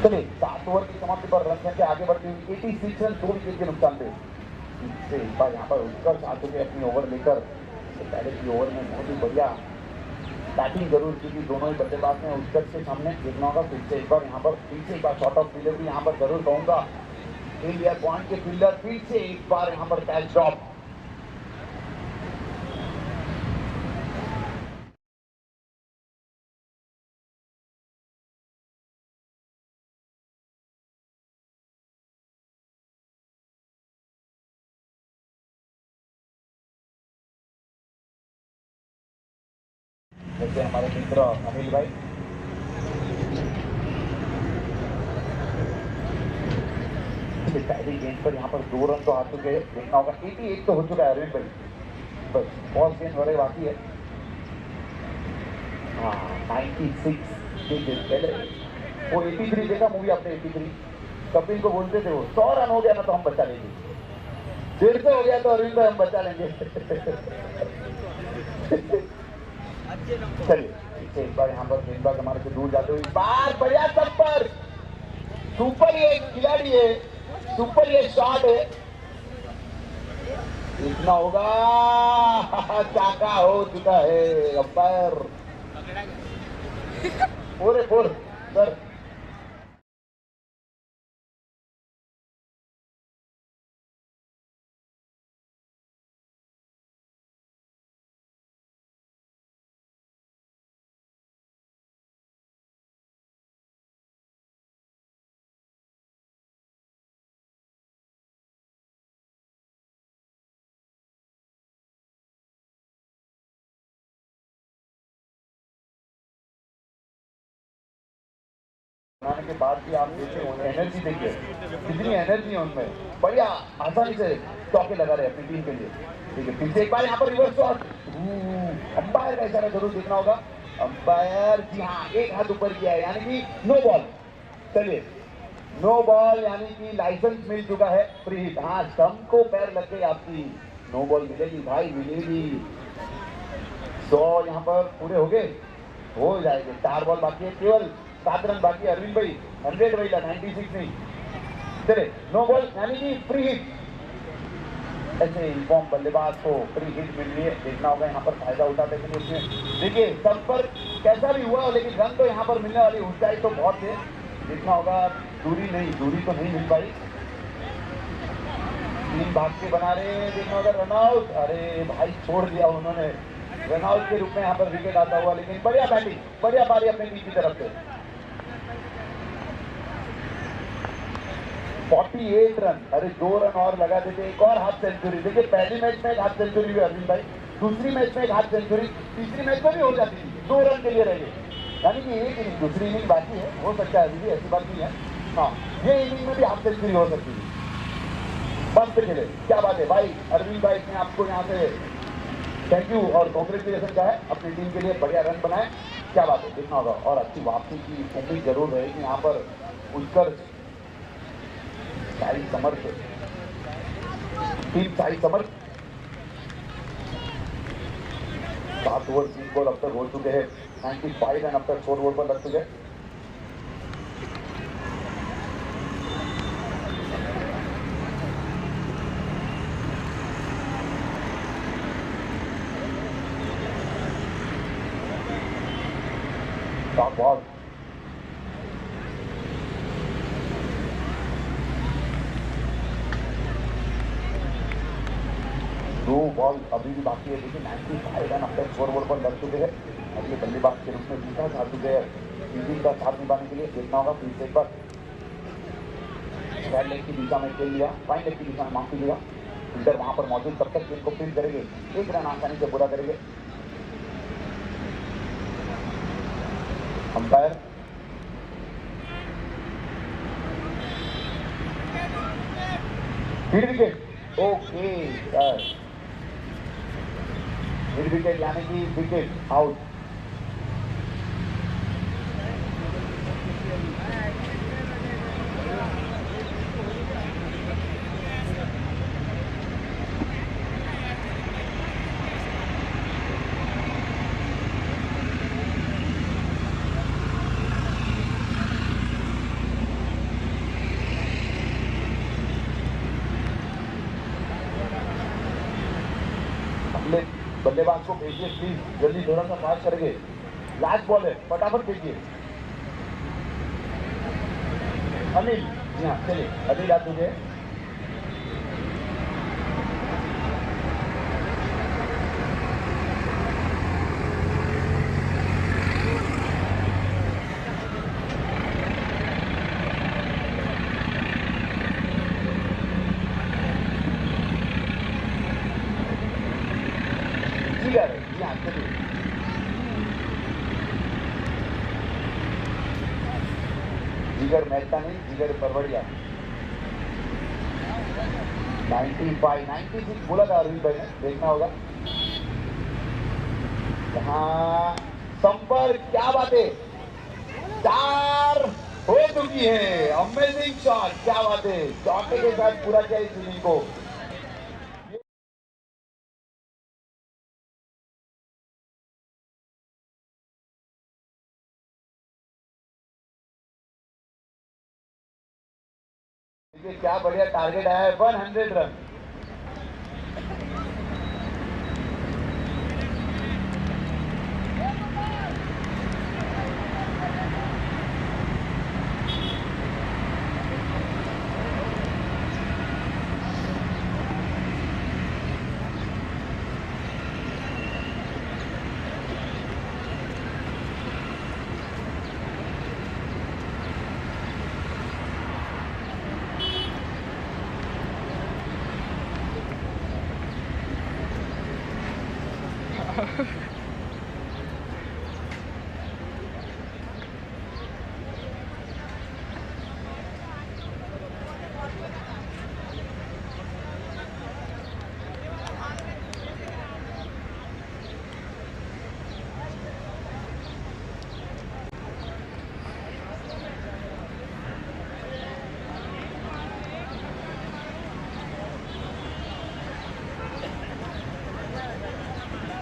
चलिए 7 ओवर की समाप्ति पर रन संख्या आगे बढ़ती हुई 86 रन 2 विकेट के नुकसान पे। से एक बार यहाँ पर उत्कर्ष आते हुए अपनी ओवर लेकर पहले की ओवर में बहुत ही बढ़िया बैटिंग जरूर की थी दोनों ही बल्लेबाज ने। उत्कर्ष के सामने देखना होगा फिर से एक बार यहाँ पर फिर से एक बार शॉर्ट ऑफ डिलीवरी यहाँ पर जरूर कहूँगा। इंडिया पॉइंट के फील्डर फिर से एक बार यहाँ पर कैच ड्रॉप। जैसे हमारे मित्र अनिल भाई पहली गेंद पर यहाँ पर 2 रन तो आ चुके हैं। देखना होगा 88 तो हो चुका है अरविंद भाई, बस फर्स्ट गेंद वाले बाकी है। हाँ 96 पहले वो 83 देखा मूवी आपने 83 कपिल को बोलते थे वो 100 रन हो गया ना तो हम बचा लेंगे, 150 हो गया तो अरविंद भाई हम बचा लेंगे। चलिए एक बार यहाँ पर गेंदबाज हमारे से दूर जाते हुए बार बढ़िया संपर्क, सुपर ये खिलाड़ी है, सुपर ये शॉट है, इतना होगा चाका हो चुका है अंपायर। 4 सर बनाने के बाद भी आप देखें एनर्जी देखिए कितनी एनर्जी है उनमें, बढ़िया आसानी से चौके लगा रहे अपनी टीम के लिए। ठीक है फिर से एक बार यहाँ पर रिवर्स शॉट, अंपायर का इशारा जरूर देखना होगा। अंपायर जी हाँ एक हाथ ऊपर किया है यानी कि नो बॉल। चलिए नो बॉल यानी कि लाइसेंस मिल चुका है, फ्री हिट। हाँ स्टंप को पैर लग गई आपकी, नो बॉल मिलेगी भाई मिलेगी। 100 यहाँ पर पूरे हो गए, हो जाएंगे। 4 बॉल बाकी है, केवल 7 रन बाकी। अरविंद भाई 100 वही 96 नहीं। चले नो बॉल यानी कि फ्री हिट। ऐसे इन्फॉर्म बल्लेबाज को फ्री हिट मिल रही है, देखना होगा यहाँ पर फायदा उठाते हैं उसमें। देखिए संपर्क कैसा भी हुआ लेकिन रन तो यहाँ पर मिलने वाली ऊंचाई तो बहुत है। देखना होगा दूरी तो नहीं मिल पाई। 3 भाग के बना रहे, देखना होगा रन आउट। अरे भाई छोड़ दिया उन्होंने, रन आउट के रूप में यहाँ पर विकेट आता हुआ, लेकिन बढ़िया बैटिंग बढ़िया पारी अपने टीम की तरफ से। 48 रन, अरे 2 रन और लगा देते, एक और हाफ सेंचुरी। देखिए पहली मैच में एक हाफ सेंचुरी हुई अरविंद भाई, दूसरी मैच में एक हाफ सेंचुरी, तीसरी मैच में भी हो जाती थी। 2 रन के लिए रह गए, यानी कि एक इनिंग दूसरी इनिंग बाकी है, हो सकता है अभी भी, ऐसी बात नहीं है। हाँ ये इनिंग में भी हाफ सेंचुरी हो सकती थी। मस्त खेले, क्या बात है भाई अरविंद भाई ने आपको यहाँ से थैंक यू और कॉन्ग्रेचुलेसन का है अपनी टीम के लिए, बढ़िया रन बनाए, क्या बात है। देखना होगा और अच्छी वापसी की उम्मीद जरूर रहेगी यहाँ पर। उत्कर्ष साई समर्थ, टीम साई समर्थ 7 ओवर 3 बॉल अब तक हो चुके हैं, 95 रन अब तक स्कोर बोर्ड पर लग चुके हैं। बॉल दो बॉल अभी भी बाकी है, लेकिन 95 रन अब तक स्कोर बोर्ड पर लग चुके हैं। अगले बल्लेबाज के रूप में जीता जा चुके हैं। टीम का साथ निभाने के लिए देखना होगा फिर से एक बार। बैड लेग की दिशा में खेल लिया, फाइन लेग की दिशा में माफ कीजिएगा। फील्डर वहां पर मौजूद, तब तक गेंद को फील्ड करेंगे, 1 रन आसानी से पूरा करेंगे। Umpire mid wicket, okay sir, mid wicket यानी कि विकेट आउट। बल्लेबाज को भेजिए प्लीज, जल्दी थोड़ा सा फास्ट करेंगे। लास्ट बॉल है, फटाफट भेजिए। अनिल, जी हाँ चलिए, अनिल आप मुझे जिगर, जी हाँ चलिए। जिगर मेहता नहीं, जिगर परवड़िया। 95, 96 बोला था अरविंद भाई ने, देखना होगा। यहाँ संपर्क, क्या बात है, 4 हो चुकी है। अमेजिंग शॉट, क्या बात है, चौके के साथ पूरा किया इस इनिंग को। देखिए क्या बढ़िया टारगेट आया है, 100 रन।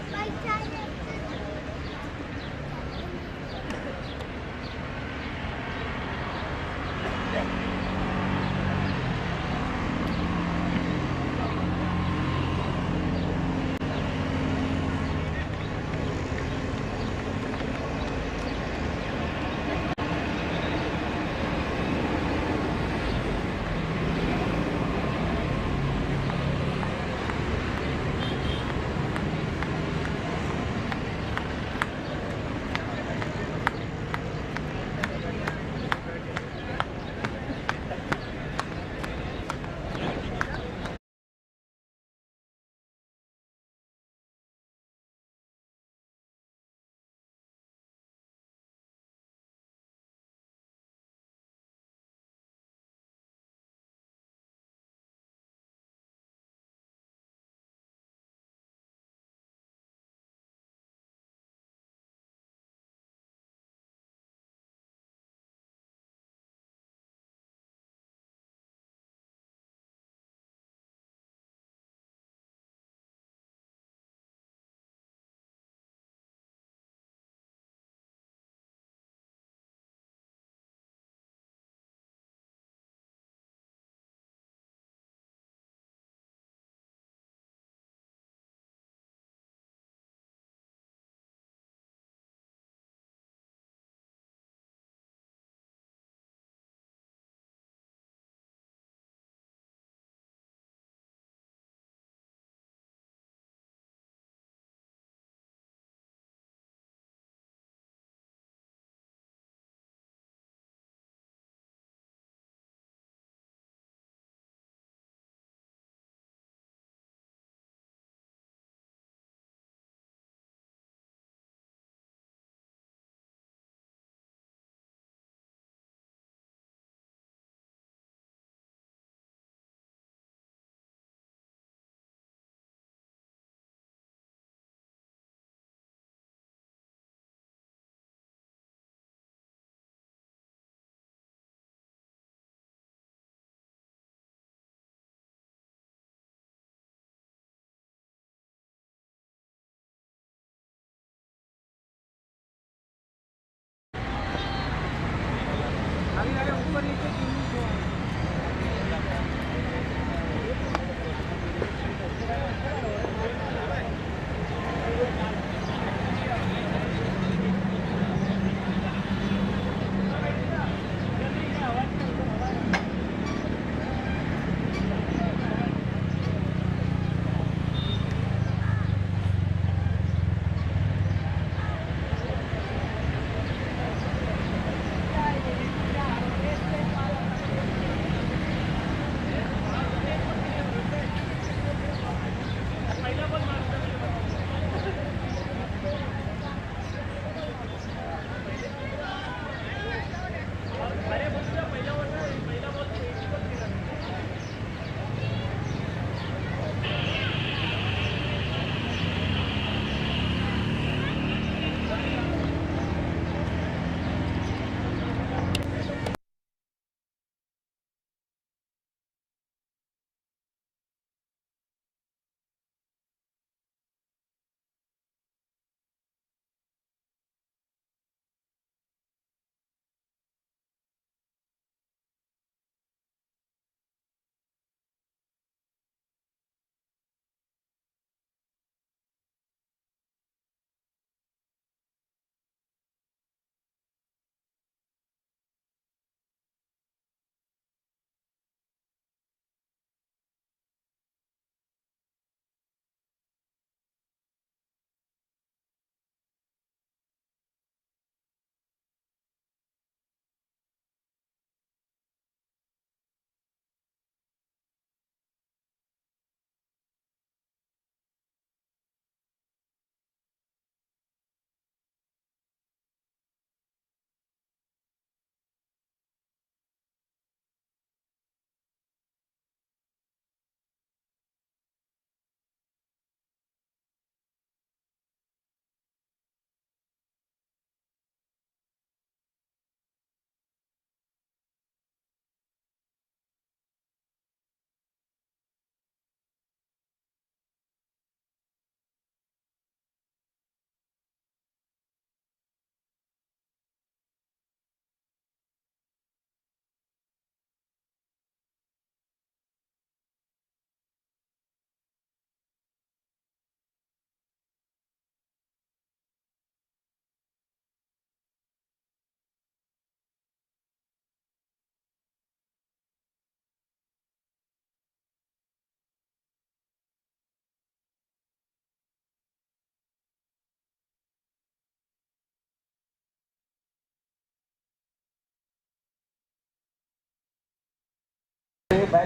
My time.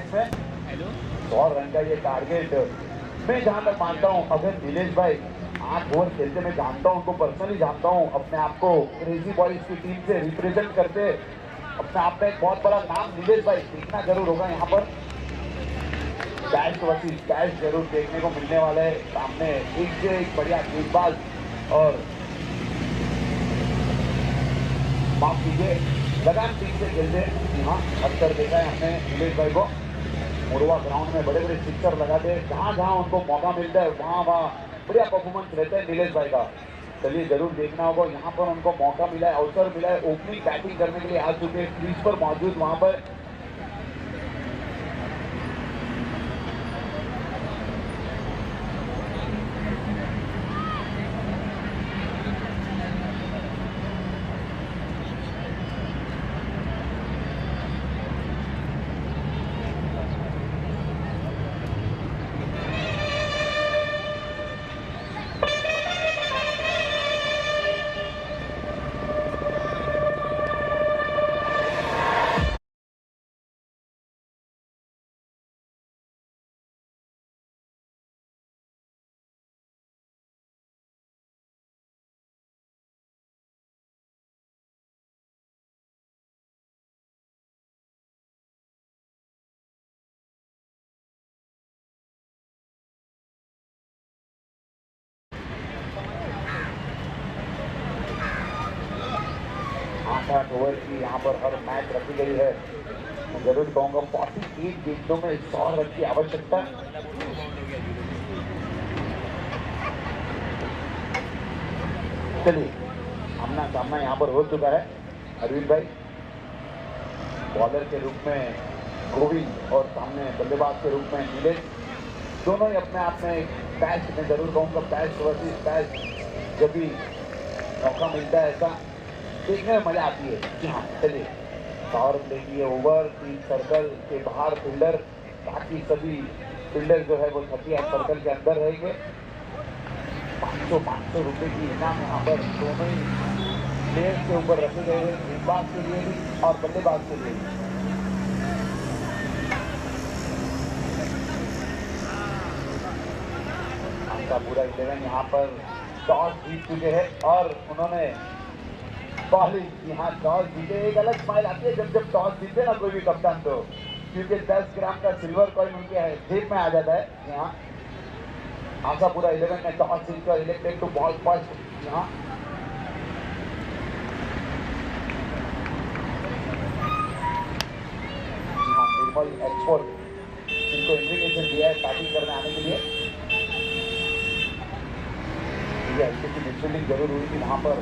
मैच में हेलो 100 रन का ये टारगेट। मैं जहां तक मानता हूं, अगर नीलेश भाई 8 ओवर खेलते, मैं जानता हूं उनको, पर्सनली जानता हूं, अपने आप को क्रेजी बॉयज की टीम से रिप्रेजेंट करते अपने आप में एक बहुत बड़ा नाम नीलेश भाई देखना जरूर होगा यहाँ पर। कैश वर्सेस कैश जरूर देखने को मिलने वाला है सामने, एक से एक बढ़िया गेंदबाज। और माफ कीजिए, लगान टीम से खेलते यहाँ अक्सर देखा है हमने नीलेश भाई को मुरवा ग्राउंड में बड़े बड़े सिक्सर लगाते, जहाँ जहाँ उनको मौका मिलता है वहाँ बढ़िया परफॉर्मेंस रहता है नीलेश भाई का। चलिए जरूर देखना होगा, यहाँ पर उनको मौका मिला है, अवसर मिला है, ओपनिंग बैटिंग करने के लिए आ चुके हैं, क्रीज पर मौजूद वहाँ पर। आठ ओवर की यहाँ पर हर मैच रखी गई है। मैं जरूर कहूँगा 48 गेंदों में 100 रन की आवश्यकता। चलिए आमना सामना यहाँ पर हो चुका है। अरविंद भाई बॉलर के रूप में गोविंद और सामने बल्लेबाज के रूप में नीलेश, दोनों ही अपने आप में बेस्ट, मैं जरूर कहूँगा बेस्ट वर्सेस बेस्ट। जब भी मौका मिलता है ऐसा देखने में मजा आती है। जी हाँ, चलिए पावर प्ले की ओवर 3 सर्कल के बाहर फील्डर, बाकी सभी फील्डर जो है वो 38 सर्कल के अंदर रहेंगे। 500 रुपए की इनाम यहाँ पर दोनों ही प्लेयर्स के ऊपर रखे गए हैं, गेंदबाज के लिए भी और बल्लेबाज के लिए भी। आपका पूरा 11 यहाँ पर टॉस जीत चुके हैं और उन्होंने बॉलिंग, यहाँ टॉस जीते। एक अलग स्माइल आती है जब टॉस जीते ना कोई भी कप्तान, तो क्योंकि 10 ग्राम का सिल्वर कॉइन उनके जेब में आ जाता है। यहाँ आशा पूरा 11 ने टॉस जीतकर इलेक्टेड टू बॉल फर्स्ट। यहाँ निर्मल एक्सपोर्ट जिनको इन्विटेशन दिया है बैटिंग करने आने के लिए, की मिडफील्डिंग जरूर हुई थी वहां पर।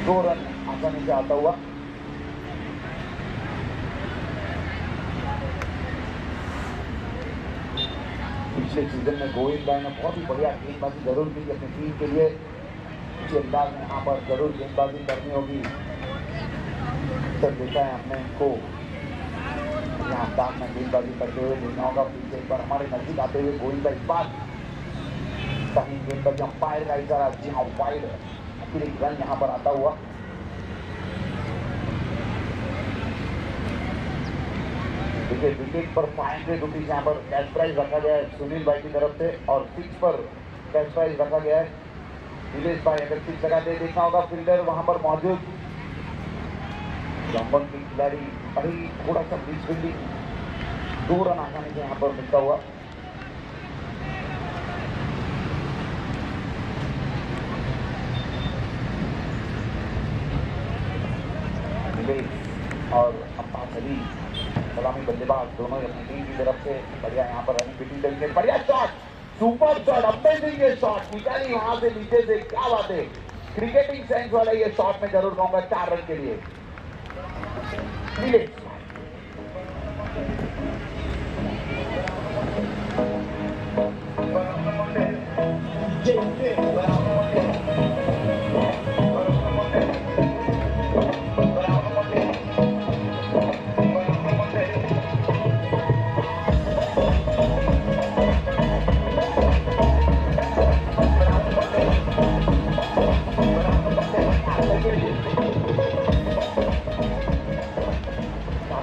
2 रन आसानी से आता हुआ। पिछले सीजन में गोविंद भाई ने बहुत ही बढ़िया गेंदबाजी जरूर की अपनी टीम के लिए। इसी अंदाज में यहाँ पर जरूर गेंदबाजी करनी होगी। सर देखा है हमने इनको यहाँ अंदाज में गेंदबाजी करते हुए देखना होगा। पीछे एक बार हमारे नजदीक आते हुए गोविंद भाई इस बार कहीं गेंदबाजी अंपायर का इशारा, जी हाँ वाइड, अतिरिक्त रन यहाँ पर आता हुआ। देखिए विकेट पर 500 रुपीज यहाँ पर कैश प्राइज रखा गया है सुनील भाई की तरफ से, और 6 पर कैश प्राइज रखा गया है। नीलेश भाई अगर 6 लगाते देखना होगा फील्डर वहां पर मौजूद। जम्बन की खिलाड़ी अभी थोड़ा सा मिस फील्डिंग, 2 रन आसानी से यहाँ पर मिलता हुआ। और अब्बास अली सलामी बल्लेबाज दोनों ही अपनी टीम की तरफ से बढ़िया यहाँ पर रनिंग बिटिंग करेंगे। बढ़िया शॉट, सुपर शॉट, अमेजिंग ये शॉट निकाली वहां से नीचे से, क्या बात है। क्रिकेटिंग सेंस वाला ये शॉट मैं जरूर कहूंगा 4 रन के लिए।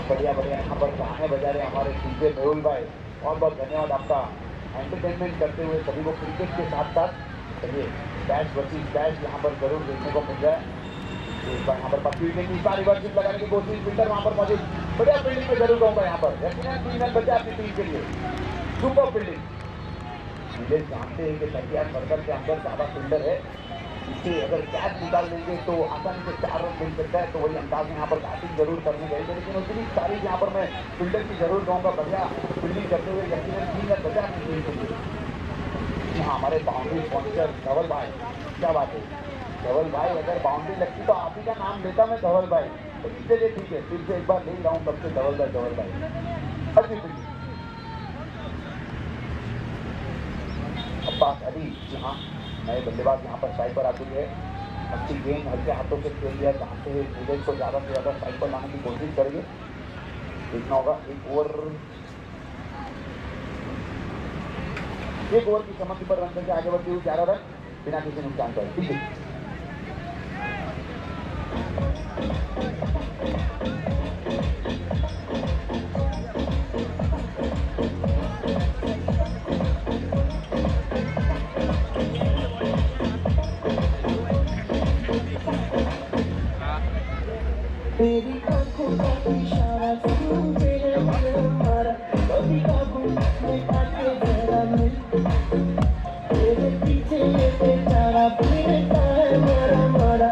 बढ़िया यहाँ पर प्यारे हमारे टीजे मेहुल भाई, बहुत बहुत धन्यवाद आपका। एंटरटेनमेंट करते हुए सभी को क्रिकेट के साथ साथ चलिए डैश वर्सेस डैश यहाँ पर जरूर देखने को मिल जाए। इस बार यहाँ पर पक्की विकेट की बार रिवर्सिंग लगाने की कोशिश, फील्डर वहाँ पर मौजूद, बढ़िया फील्डिंग में जरूर कहूँगा यहाँ पर, यकीनन 3 रन बचे आपकी टीम के लिए, सुपर फील्डिंग। मुझे जानते हैं कि 38 सर्कल के अंदर ज़्यादा फील्डर है, इससे अगर कैच निकाल लेंगे तो आसानी से 4 रन मिल सकता है, तो वही अंदाज में यहाँ पर बैटिंग जरूर करनी चाहिए। लेकिन उसकी भी तारीफ यहाँ पर मैं फील्डर की जरूर कहूँगा, बढ़िया फील्डिंग करते हुए यकीनन 3 रन बचा अपनी टीम के लिए। हाँ, हमारे बाउंड्री स्पॉन्सर धवल भाई, क्या बात है धवल भाई, अगर बाउंड्री लगती तो आप ही का नाम लेता मैं धवल भाई, तो चलिए ठीक है, फिर से एक बार ले रहा हूँ तब से धवल भाई। अच्छी फील्डिंग अब्बास अली, जी हाँ, नए बल्लेबाज यहाँ पर साइड पर आ चुके हैं। अच्छी गेंद हल्के हाथों से खेल दिया, जहाँ से नीरज को ज़्यादा से ज़्यादा साइड पर लाने की कोशिश करेंगे। देखना होगा एक ओवर की समझ पर रन करके आगे बढ़ती हुई 11 रन बिना किसी नुकसान पर। ठीक है, तेरी आंखों का इशारा सुन तेरे मन हमारा, कभी काबू में आके जरा मिल, तेरे पीछे ये बेचारा फिरता है मारा मारा।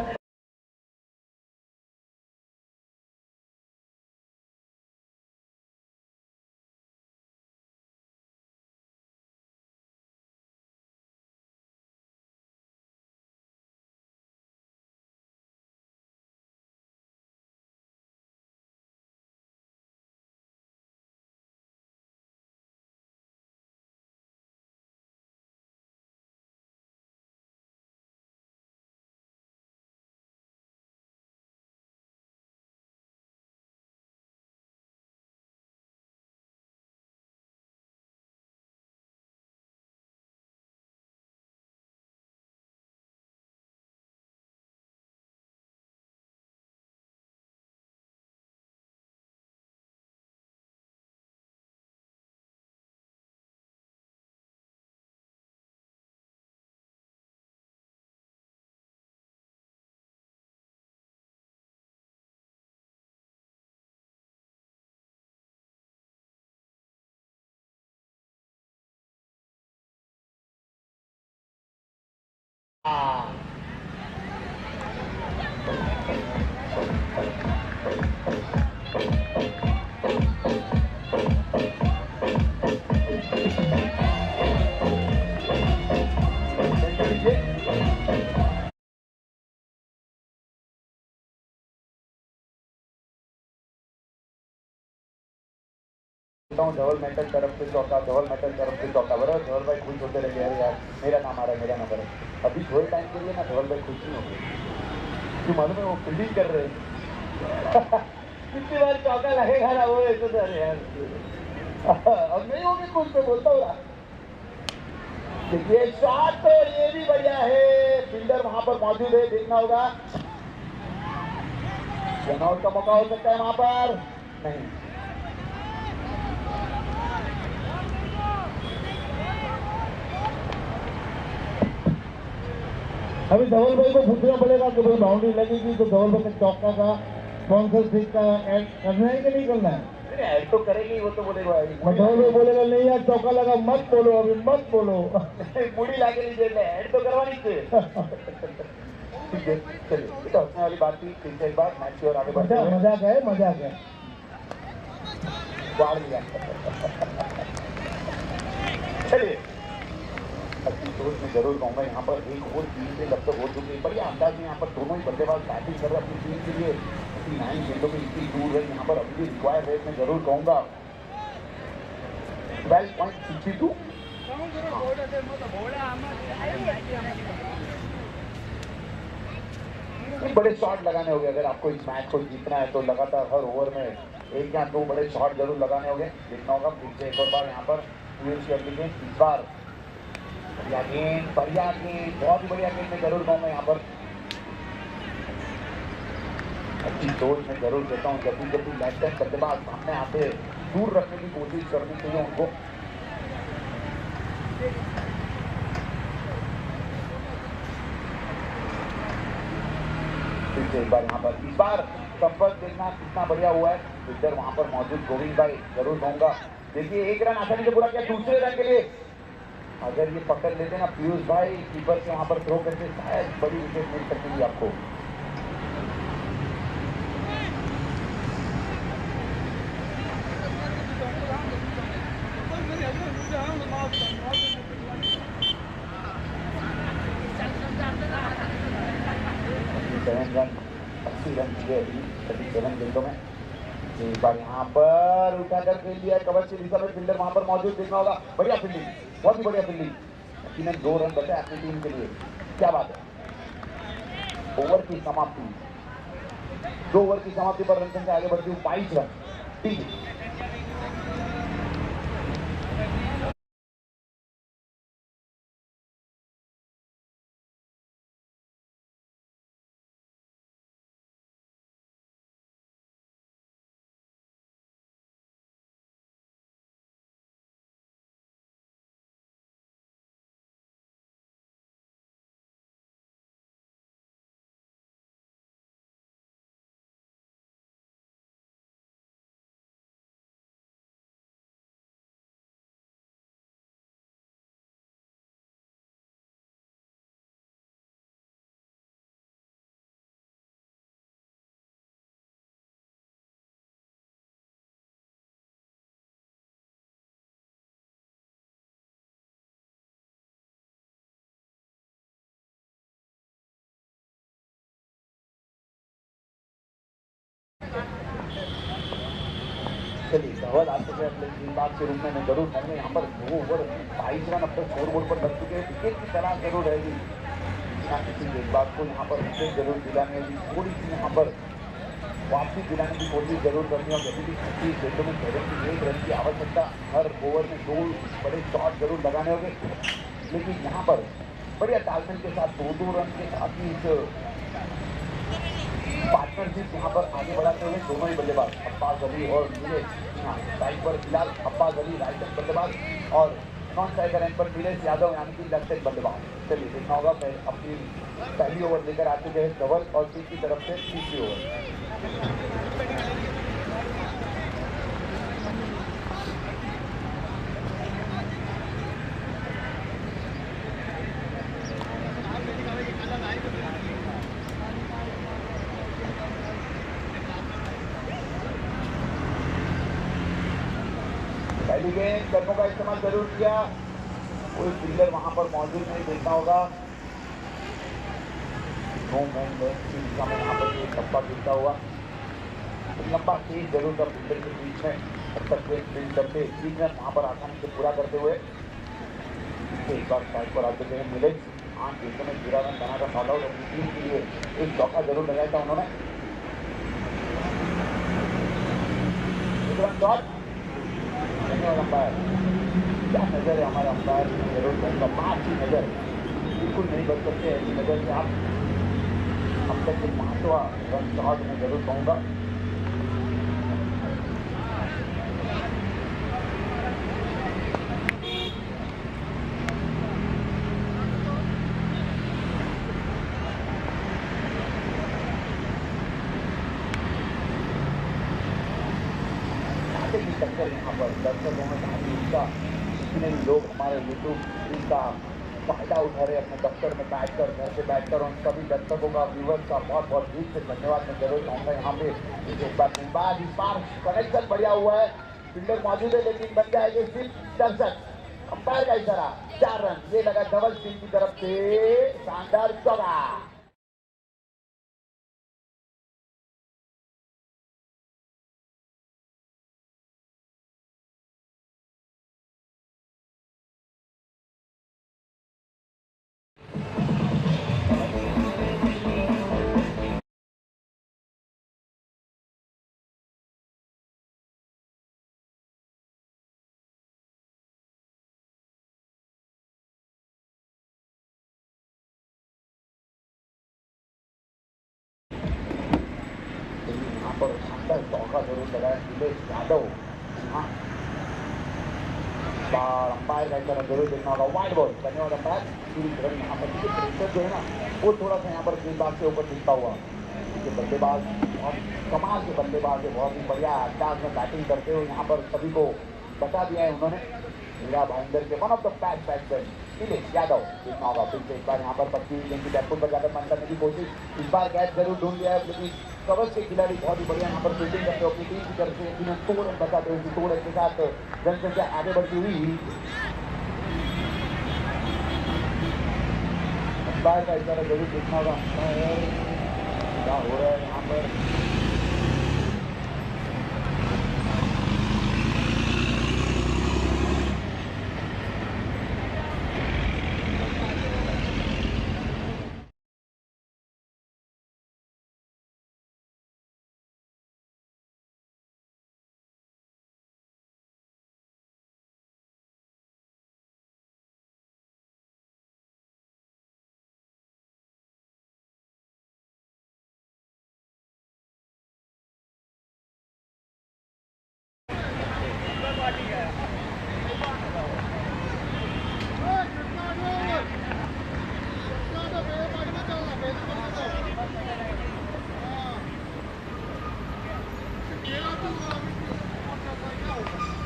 धवल मेटल तरफ से चौका, धवल मेटल तरफ से चौका, बराबर। धवल भाई खुश होते रहे, अरे यार मेरा नाम आ रहा है, मेरा नंबर है। अभी थोड़े टाइम के लिए ना धवल भाई खुश नहीं होंगे, क्यों मालूम है, वो फील्डिंग कर रहे हैं। कितनी बार चौका लगेगा ना वो ऐसे तो, अरे यार अब नहीं होंगे खुश, तो बोलता हुआ। देखिए शॉट तो ये भी बढ़िया है, फील्डर वहां पर मौजूद है, देखना होगा रनआउट का मौका हो सकता है वहां पर, नहीं। अभी धवल भाई को पूछना पड़ेगा कि भाई बाउंड्री लगेगी तो धवल भाई का चौका का स्पॉन्सरशिप का ऐड करना है कि नहीं करना है? ऐड तो करेंगे, वो तो बोलेगा। धवल भाई बोलेगा नहीं यार चौका लगा, मत बोलो अभी, मत बोलो। मुड़ी लाके नहीं देना, ऐड तो करवानी चाहिए। ठीक है, चलिए ये तो हंसने वाली बात थी। फिर से एक बार मैच की ओर आगे बढ़ते हैं। मजाक है, मजाक है। बाढ़ लिया। चलिए अच्छी सोच में जरूर कहूँगा, यहाँ पर एक और टीम से लगभग हो चुकी है, बढ़िया अंदाज में यहाँ पर दोनों ही बल्लेबाज बैटिंग कर रहे हैं अपनी टीम के लिए। 9 गेंदों में इतनी दूर है, यहाँ पर अभी भी रिक्वायर रेट में जरूर कहूँगा 12.62। बड़े शॉट लगाने होंगे अगर आपको इस मैच को जीतना है, तो लगातार हर ओवर में 1 या 2 बड़े शॉट जरूर लगाने होंगे। देखना होगा फिर से एक और बार यहाँ पर यूज कर लीजिए। इस बार बढ़िया गेंद, बहुत ही बढ़िया गेंद में जरूर कहूँगा यहाँ पर। अच्छी सोच में जरूर कहता हूँ, जब भी लेफ्ट हैंड बल्लेबाज सामने आते दूर रखने की कोशिश करनी चाहिए उनको। फिर से एक बार यहाँ पर इस बार संपर्क देखना कितना बढ़िया हुआ है। इधर वहां पर मौजूद गोविंद भाई जरूर कहूंगा, देखिए एक रन आसानी से पूरा किया। दूसरे रन के लिए अगर ये पकड़ लेते ना पीयूष भाई कीपर से वहां पर थ्रो करते, शायद बड़ी विकेट मिल सकती थी आपको। रन 80 रन किए अभी 37 गेंदों में। एक बार यहाँ पर उठाकर खेल दिया कवर से रिजर्व फील्डर वहां पर मौजूद, देखना होगा। बढ़िया फील्डिंग, बहुत ही बढ़िया फील्डिंग। यकीनन 2 रन बचा अपनी टीम के लिए, क्या बात है। ओवर की समाप्ति, 2 ओवर की समाप्ति पर रन संख्या आगे बढ़ती हुई 22 रन। ठीक है, चलिए धवल आज से अपने गेंदबाज के रूप में मैं जरूर कहूँगा। यहाँ पर 2 ओवर 22 रन अब तक स्कोर बोर्ड पर लग चुके हैं। विकेट की तलाश जरूर रहेगी, किसी गेंदबाज को यहाँ पर विकेट जरूर दिलानी होगी। थोड़ी सी यहाँ पर वापसी दिलाने की कोशिश जरूर करनी होगी। अभी भी 36 गेंदों में 71 रन की आवश्यकता, हर ओवर में 2 बड़े शॉट जरूर लगाने होंगे। लेकिन यहाँ पर बढ़िया तालमेल के साथ 2-2 रन के साथ ही पार्टनरशिप यहाँ पर आगे बढ़ाते हुए दोनों ही बल्लेबाज अब्बास अली और नीलेश, साइड पर फिलहाल अब्बास अली राइट हैंड बल्लेबाज और नॉन स्ट्राइकर एंड पर नीलेश यादव यानी कि लेफ्ट हैंड बल्लेबाज। चलिए देखना होगा, अपनी पहली ओवर लेकर आ चुके हैं धवल और टीम की तरफ से तीसरी ओवर। पहली गेंद कदमों का इस्तेमाल जरूर किया, कोई फील्डर वहां पर मौजूद नहीं, देखना होगा। नो मैन लैंड की दिशा में यहाँ पर एक टप्पा गिरता हुआ, लंबा तेज जरूर था फील्डर के बीच में। अब तक फील्ड करते 3 रन वहां पर आसानी से पूरा करते हुए एक बार साइड पर आ चुके हैं नीलेश। 8 गेंदों में 13 रन बनाकर फॉल आउट अपनी टीम के लिए एक चौका जरूर लगाया था उन्होंने। अंपायर क्या नजर है हमारे अंपायर की, जरूर कहूँगा बात की नजर बिल्कुल नहीं बच सकते। ऐसी नजर से आप अब तक के 5वां रन शॉट में जरूर कहूँगा। टक्कर यहाँ पर दर्शकों में भारी उत्साह, जितने भी लोग हमारे यूट्यूब का फायदा उठा रहे अपने दफ्तर में बैठकर, घर से बैठकर, उन सभी दर्शकों का, व्यूवर्स का बहुत बहुत दिल से धन्यवाद मैं जरूर कहूँगा। यहाँ पे एक बार इस बार कनेक्शन बढ़िया हुआ है, फील्डर मौजूद है लेकिन बन जाएगी सिर्फ दर्शक। अंपायर का इशारा, 4 रन ये लगा धवल टीम की तरफ से शानदार चौका। पर शानदार चौका जरूर लगाया नीलेश यादव, हाँ अंपायर का इतना जरूर देखना होगा। वाइड बॉल, धन्यवाद अंपायर। यहाँ पर प्रेशर जो है ना वो थोड़ा सा यहाँ पर गेंदबाज के ऊपर दिखता हुआ, क्योंकि बल्लेबाज बहुत कमाल के बल्लेबाज है, बहुत ही बढ़िया अंदाज में बैटिंग करते हुए यहाँ पर सभी को बता दिया है उन्होंने। मीरा भाईंदर के one of the best batsman Nilesh Yadav देखना होगा। फिर से एक बार यहाँ पर 25 गेंद की बैकफुट पर जाकर बंद करने की कोशिश, इस बार कैच जरूर ढूंढ लिया है, लेकिन कवच के खिलाड़ी बहुत ही बढ़िया यहाँ पर फील्डिंग करते हुए अपनी टीम की तरफ से जिन्हें 2 रन बचाते हुए 2 रन के साथ जनसंख्या आगे बढ़ती हुई। अंपायर का इशारा जरूर देखना होगा। अंपायर क्या हो रहा है यहाँ पर।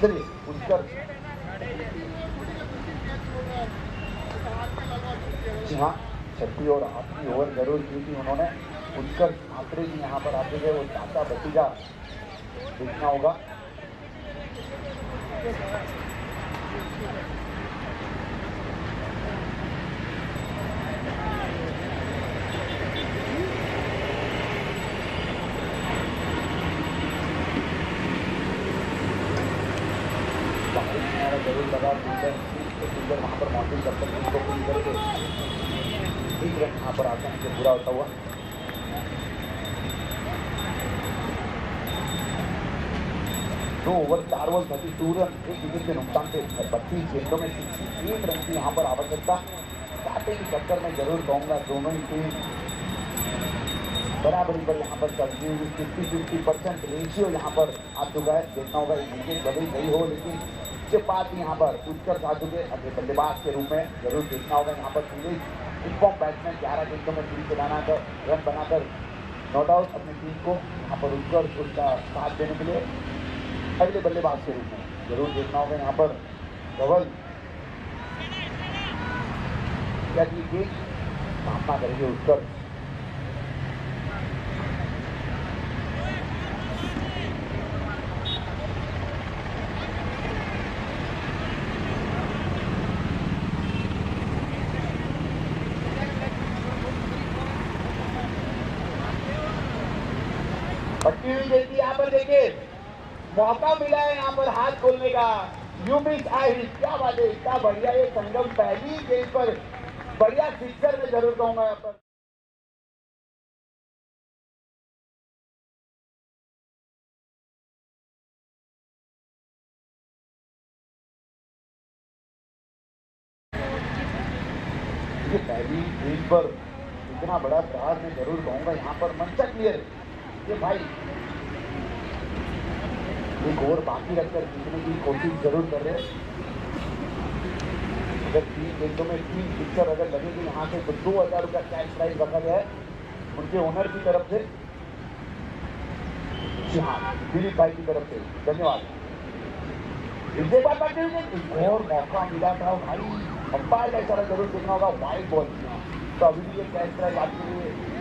चलिए उत्कर्ष, जी हाँ 6वीं और 8वीं ओवर जरूर की थी उन्होंने। उत्कर्ष ठाकरे जी यहाँ पर आते गए, वो चाचा भतीजा देखना होगा। जरूर लगा फील्डर वहाँ पर मौजूद जब तक उनको फील करके ठीक रन यहाँ पर आसानी से पूरा होता हुआ। दो ओवर 4 ओवर 32 रन, 1 विकेट के नुकसान से 32 गेंदों में 1 रन की यहाँ पर आवश्यकता। बैटिंग के चक्कर में जरूर कहूँगा दोनों ही टीम बराबरी पर यहाँ पर चलती हुई 50-50% रेशियो यहाँ पर आ चुका है। देखना होगा एक विकेट भले गई हो, लेकिन उसके बाद भी यहाँ पर उत्कर्ष आ चुके अपने बल्लेबाज के रूप में जरूर देखना होगा। यहाँ पर इनफॉर्म बैट्समैन 11 गेंदों में 3 बनाकर रन बनाकर नॉट आउट अपनी टीम को यहाँ पर उत्कर्ष उसका साथ देने के लिए अगले बल्लेबाज के रूप में जरूर देखना होगा। यहाँ पर धवल क्या की सामना करेंगे उत्कर्ष। पट्टी हुई देखिए, यहाँ पर देखिए मौका मिला है यहाँ पर हाथ खोलने का। यू मिस आई, क्या बात है, इतना बढ़िया ये संगम पहली गेंद पर बढ़िया सिक्सर में जरूर कहूंगा यहाँ पर। पहली गेंद पर इतना बड़ा प्रहार मैं जरूर कहूंगा यहाँ पर। मंचा क्लियर ये भाई एक ओवर बाकी रखकर जीतने की कोशिश जरूर कर रहे हैं। अगर 3 गेंदों में 3 सिक्सर अगर लगेगी यहाँ से तो 2000 रुपया कैश प्राइज रखा गया है उनके ओनर की तरफ से, जी हाँ दिलीप भाई की तरफ से, धन्यवाद। एक बार और मौका मिला था भाई, अंपायर का इशारा जरूर देखना होगा। वाइड बॉल तो अभी भी ये कैश प्राइज आपके लिए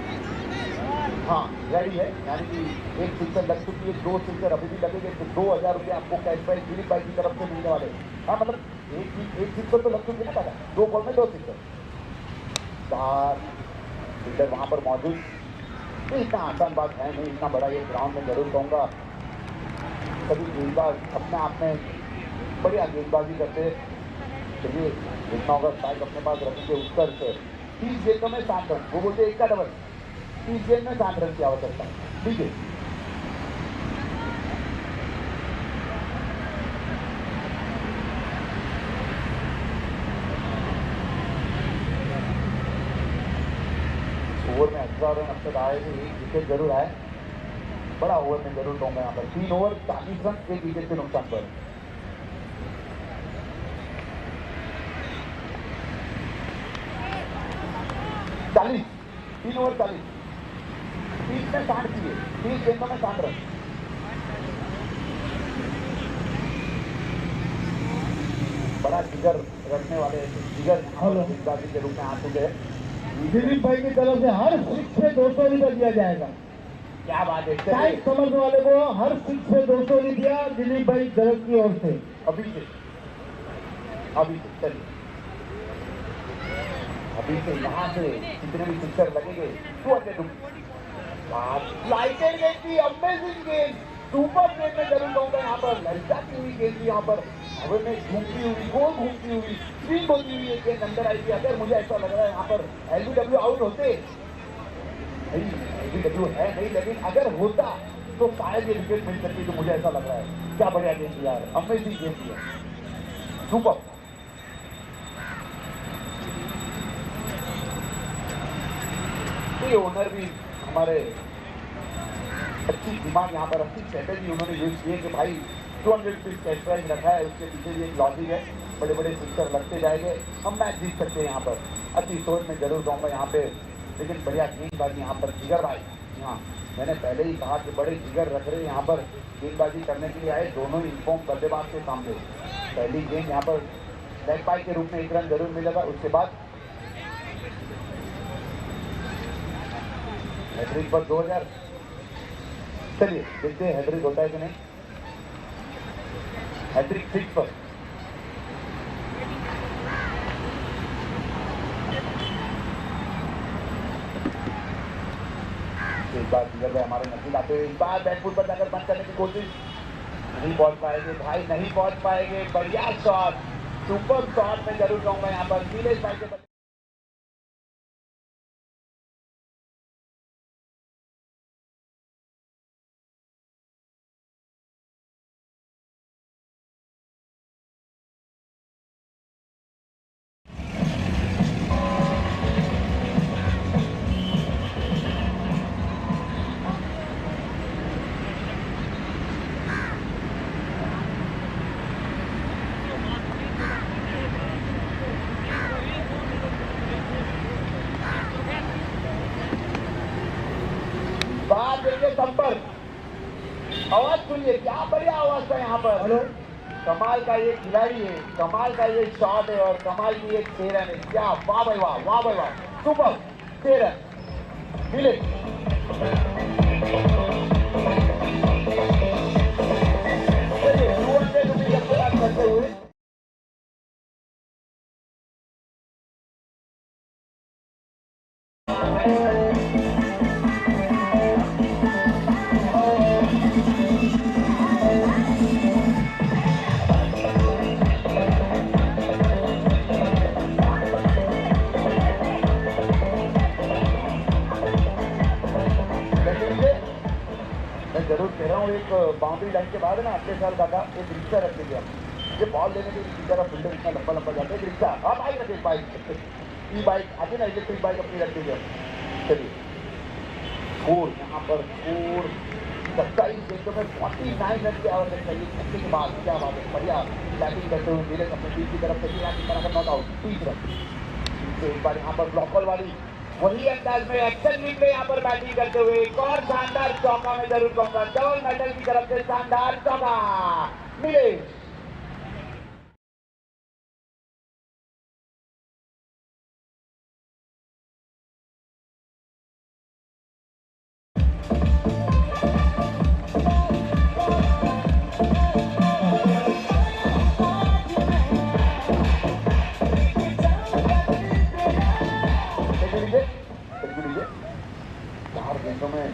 हाँ रेडी है, यानी कि 1 सिक्सर लग चुकी है, 2 सिक्सर अभी भी लगेंगे तो 2000 रुपये आपको कैश प्राइज दिलीप भाई की तरफ से मिलने वाले। हाँ मतलब एक सिक्सर तो लग चुकी है ना दादा, 2 बॉल में 2 सिक्सर। 4 फील्डर वहाँ पर मौजूद, इतना आसान बात है नहीं, इतना बड़ा ये ग्राउंड में जरूर कहूँगा सभी गेंदबाज अपने आप में बढ़िया गेंदबाजी करते। चलिए देखना होगा स्ट्राइक अपने पास रखेंगे उत्तर से। 30 गेंदों में 7 रन, वो बोलते 1 का डबल, 30 गेंद में 7 रन की आवश्यकता है। ठीक है ओवर में 18 रन अब तक आए थे, 1 विकेट जरूर आए बड़ा ओवर में जरूर कहूंगा यहाँ पर 3 ओवर 40 रन 1 विकेट के नुकसान पर। चालीस 3 ओवर 40 30 में 60 चाहिए, 30 गेंदों में 60 रन। बड़ा जिगर रखने वाले जिगर गेंदबाजी के रूप में आ चुके हैं। दिलीप भाई की तरफ से हर सिक्स पे 200 रुपये दिया जाएगा। क्या बात है, साइड समझने वाले को हर सिक्स पे 200 दिया दिलीप भाई तरफ की ओर से। अभी से चलिए, अभी से यहाँ से जितने भी सिक्सर लगेंगे 200 रुपये। लाइटेड गेंद थी, अमेजिंग गेंद, सुपर गेंद में जरूर कहूंगा यहाँ पर, ललचाती हुई गेंद थी यहाँ पर, हवा में घूमती हुई, गोल घूमती हुई, स्विंग होती हुई एक गेंद अंदर आई थी। अगर मुझे ऐसा लग रहा है यहाँ पर एलबीडब्ल्यू आउट होते, नहीं एलबीडब्ल्यू है नहीं, लेकिन अगर होता तो शायद ये विकेट मिल सकती, तो मुझे ऐसा लग रहा है। क्या बढ़िया गेंद थी यार, अमेजिंग गेंद थी, सुपर। ये ओनर भी हमारे अच्छी दिमाग यहाँ पर, अच्छी स्ट्रेटेजी उन्होंने यूज की है कि भाई 200 रुपीज कैश प्राइज रखा है, उसके पीछे भी एक लॉजिक है, बड़े बड़े सिक्सर लगते जाएंगे, हम मैच जीत सकते हैं यहाँ पर। अच्छी सोच में जरूर कहूँगा यहाँ पे, लेकिन बढ़िया गेंदबाजी यहाँ पर जिगर भाई। हाँ, मैंने पहले ही कहा कि बड़े जिगर रख रहे हैं यहाँ पर, गेंदबाजी करने के लिए आए दोनों ही इन्फॉर्म बल्लेबाज के सामने। पहली गेंद यहाँ पर लेग बाई के रूप में 1 रन जरूर मिलेगा, उसके बाद हैट्रिक पर 2000। चलिए देखते हैं हैट्रिक होता है कि नहीं। हैट्रिक 6 पर इस बार जिगर हमारे नसीब आते हुए इस बार बैकफुट पर जाकर बंद करने की कोशिश, नहीं पहुंच पाएंगे भाई, नहीं पहुंच पाएंगे। बढ़िया शॉट, सुपर शॉट में जरूर कहूंगा यहाँ पर नीलेश भाई के। बात देखिए संपर्क, आवाज सुनिए, क्या बढ़िया आवाज था यहाँ पर। हेलो, कमाल का ये खिलाड़ी है, कमाल का ये शॉट है और कमाल की एक 6 रन है। क्या वाह भाई वाह, वाह भाई वाह, सुपर 6 रन मिले। चलिए 200 रुपये करते हुए मैं जरूर कह रहा हूँ, एक बाउंड्री लाइन के बाद है ना, अगले साल काका एक रिक्शा रख लीजिए। ये बॉल लेने के लिए तरह फील्डर इतना लंबा लंबा जाता है, एक रिक्शा, आप बाइक रखिए, बाइक ई बाइक आती ना, इलेक्ट्रिक बाइक अपनी रख लीजिए। चलिए स्कोर यहाँ पर, स्कोर 27 गेंदों में 49 रन की आवश्यकता है। छक्के के बाद क्या बात है, बढ़िया बैटिंग करते हुए मेरे अपने टीम की तरफ से नॉट आउट 30 रन। एक बार यहाँ पर ब्लॉकबॉल वाली वही अंदाज में एक्शन लीग में यहाँ पर बैटिंग करते हुए एक और शानदार चौका में जरूर कहूंगा, डबल मेडल की तरफ से शानदार चौका मिले। में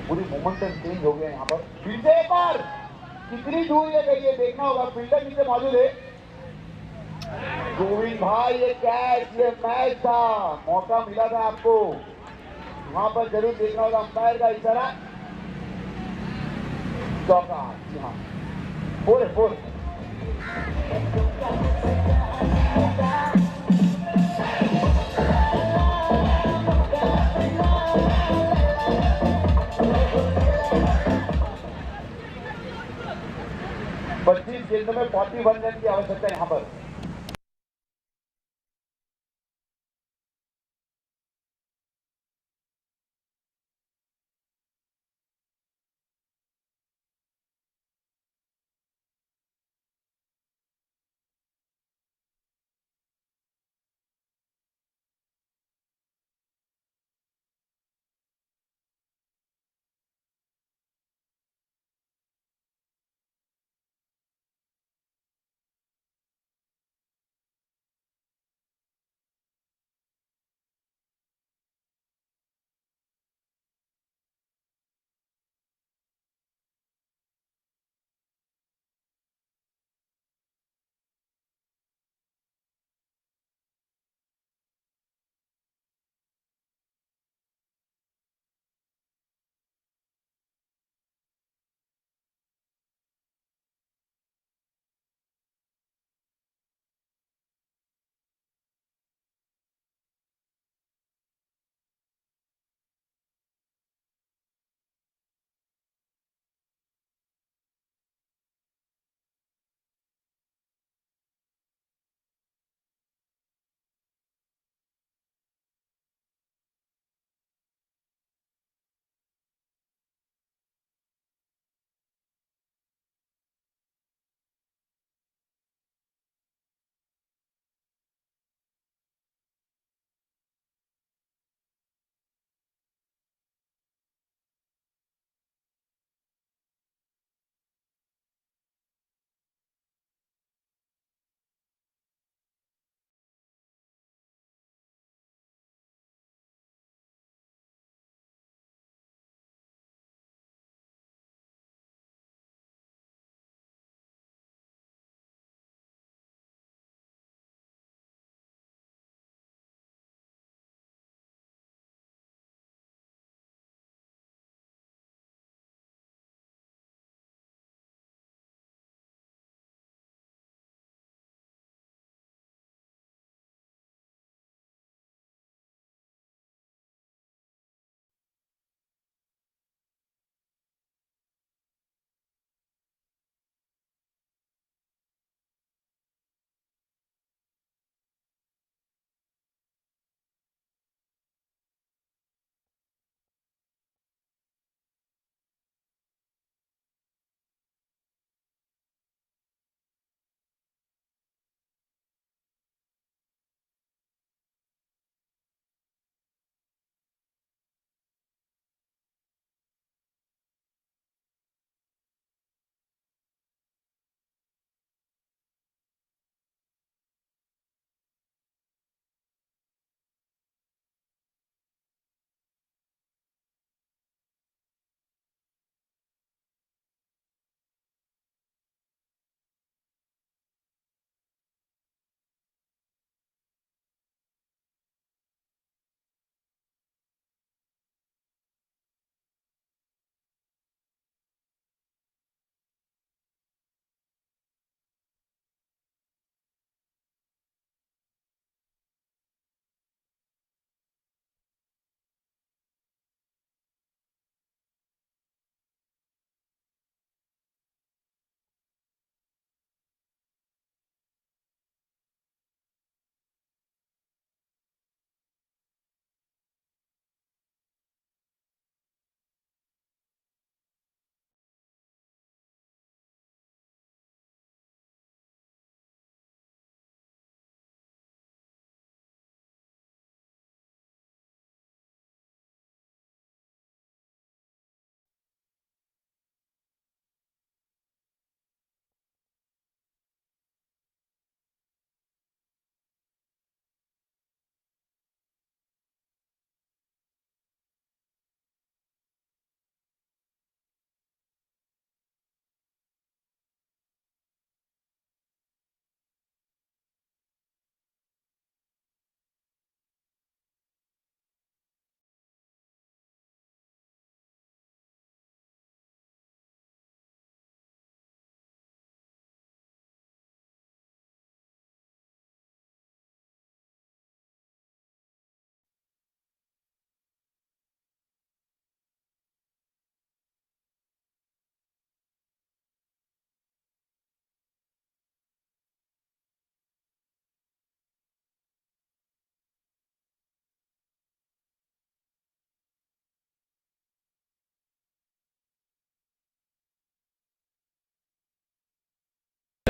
पूरी मोमेंटम चेंज हो गया यहाँ पर। फिर से एक बार कितनी दूर ये गई है देखना होगा, फील्डर नीचे मौजूद है। गोविंद भाई ये कैच, ये मैच था, मौका मिला था आपको, वहां पर जरूर देखना होगा। अंपायर का इशारा, चौका, हाँ 4 है 4। 40 गेंदों में 41 रन की आवश्यकता है यहाँ पर।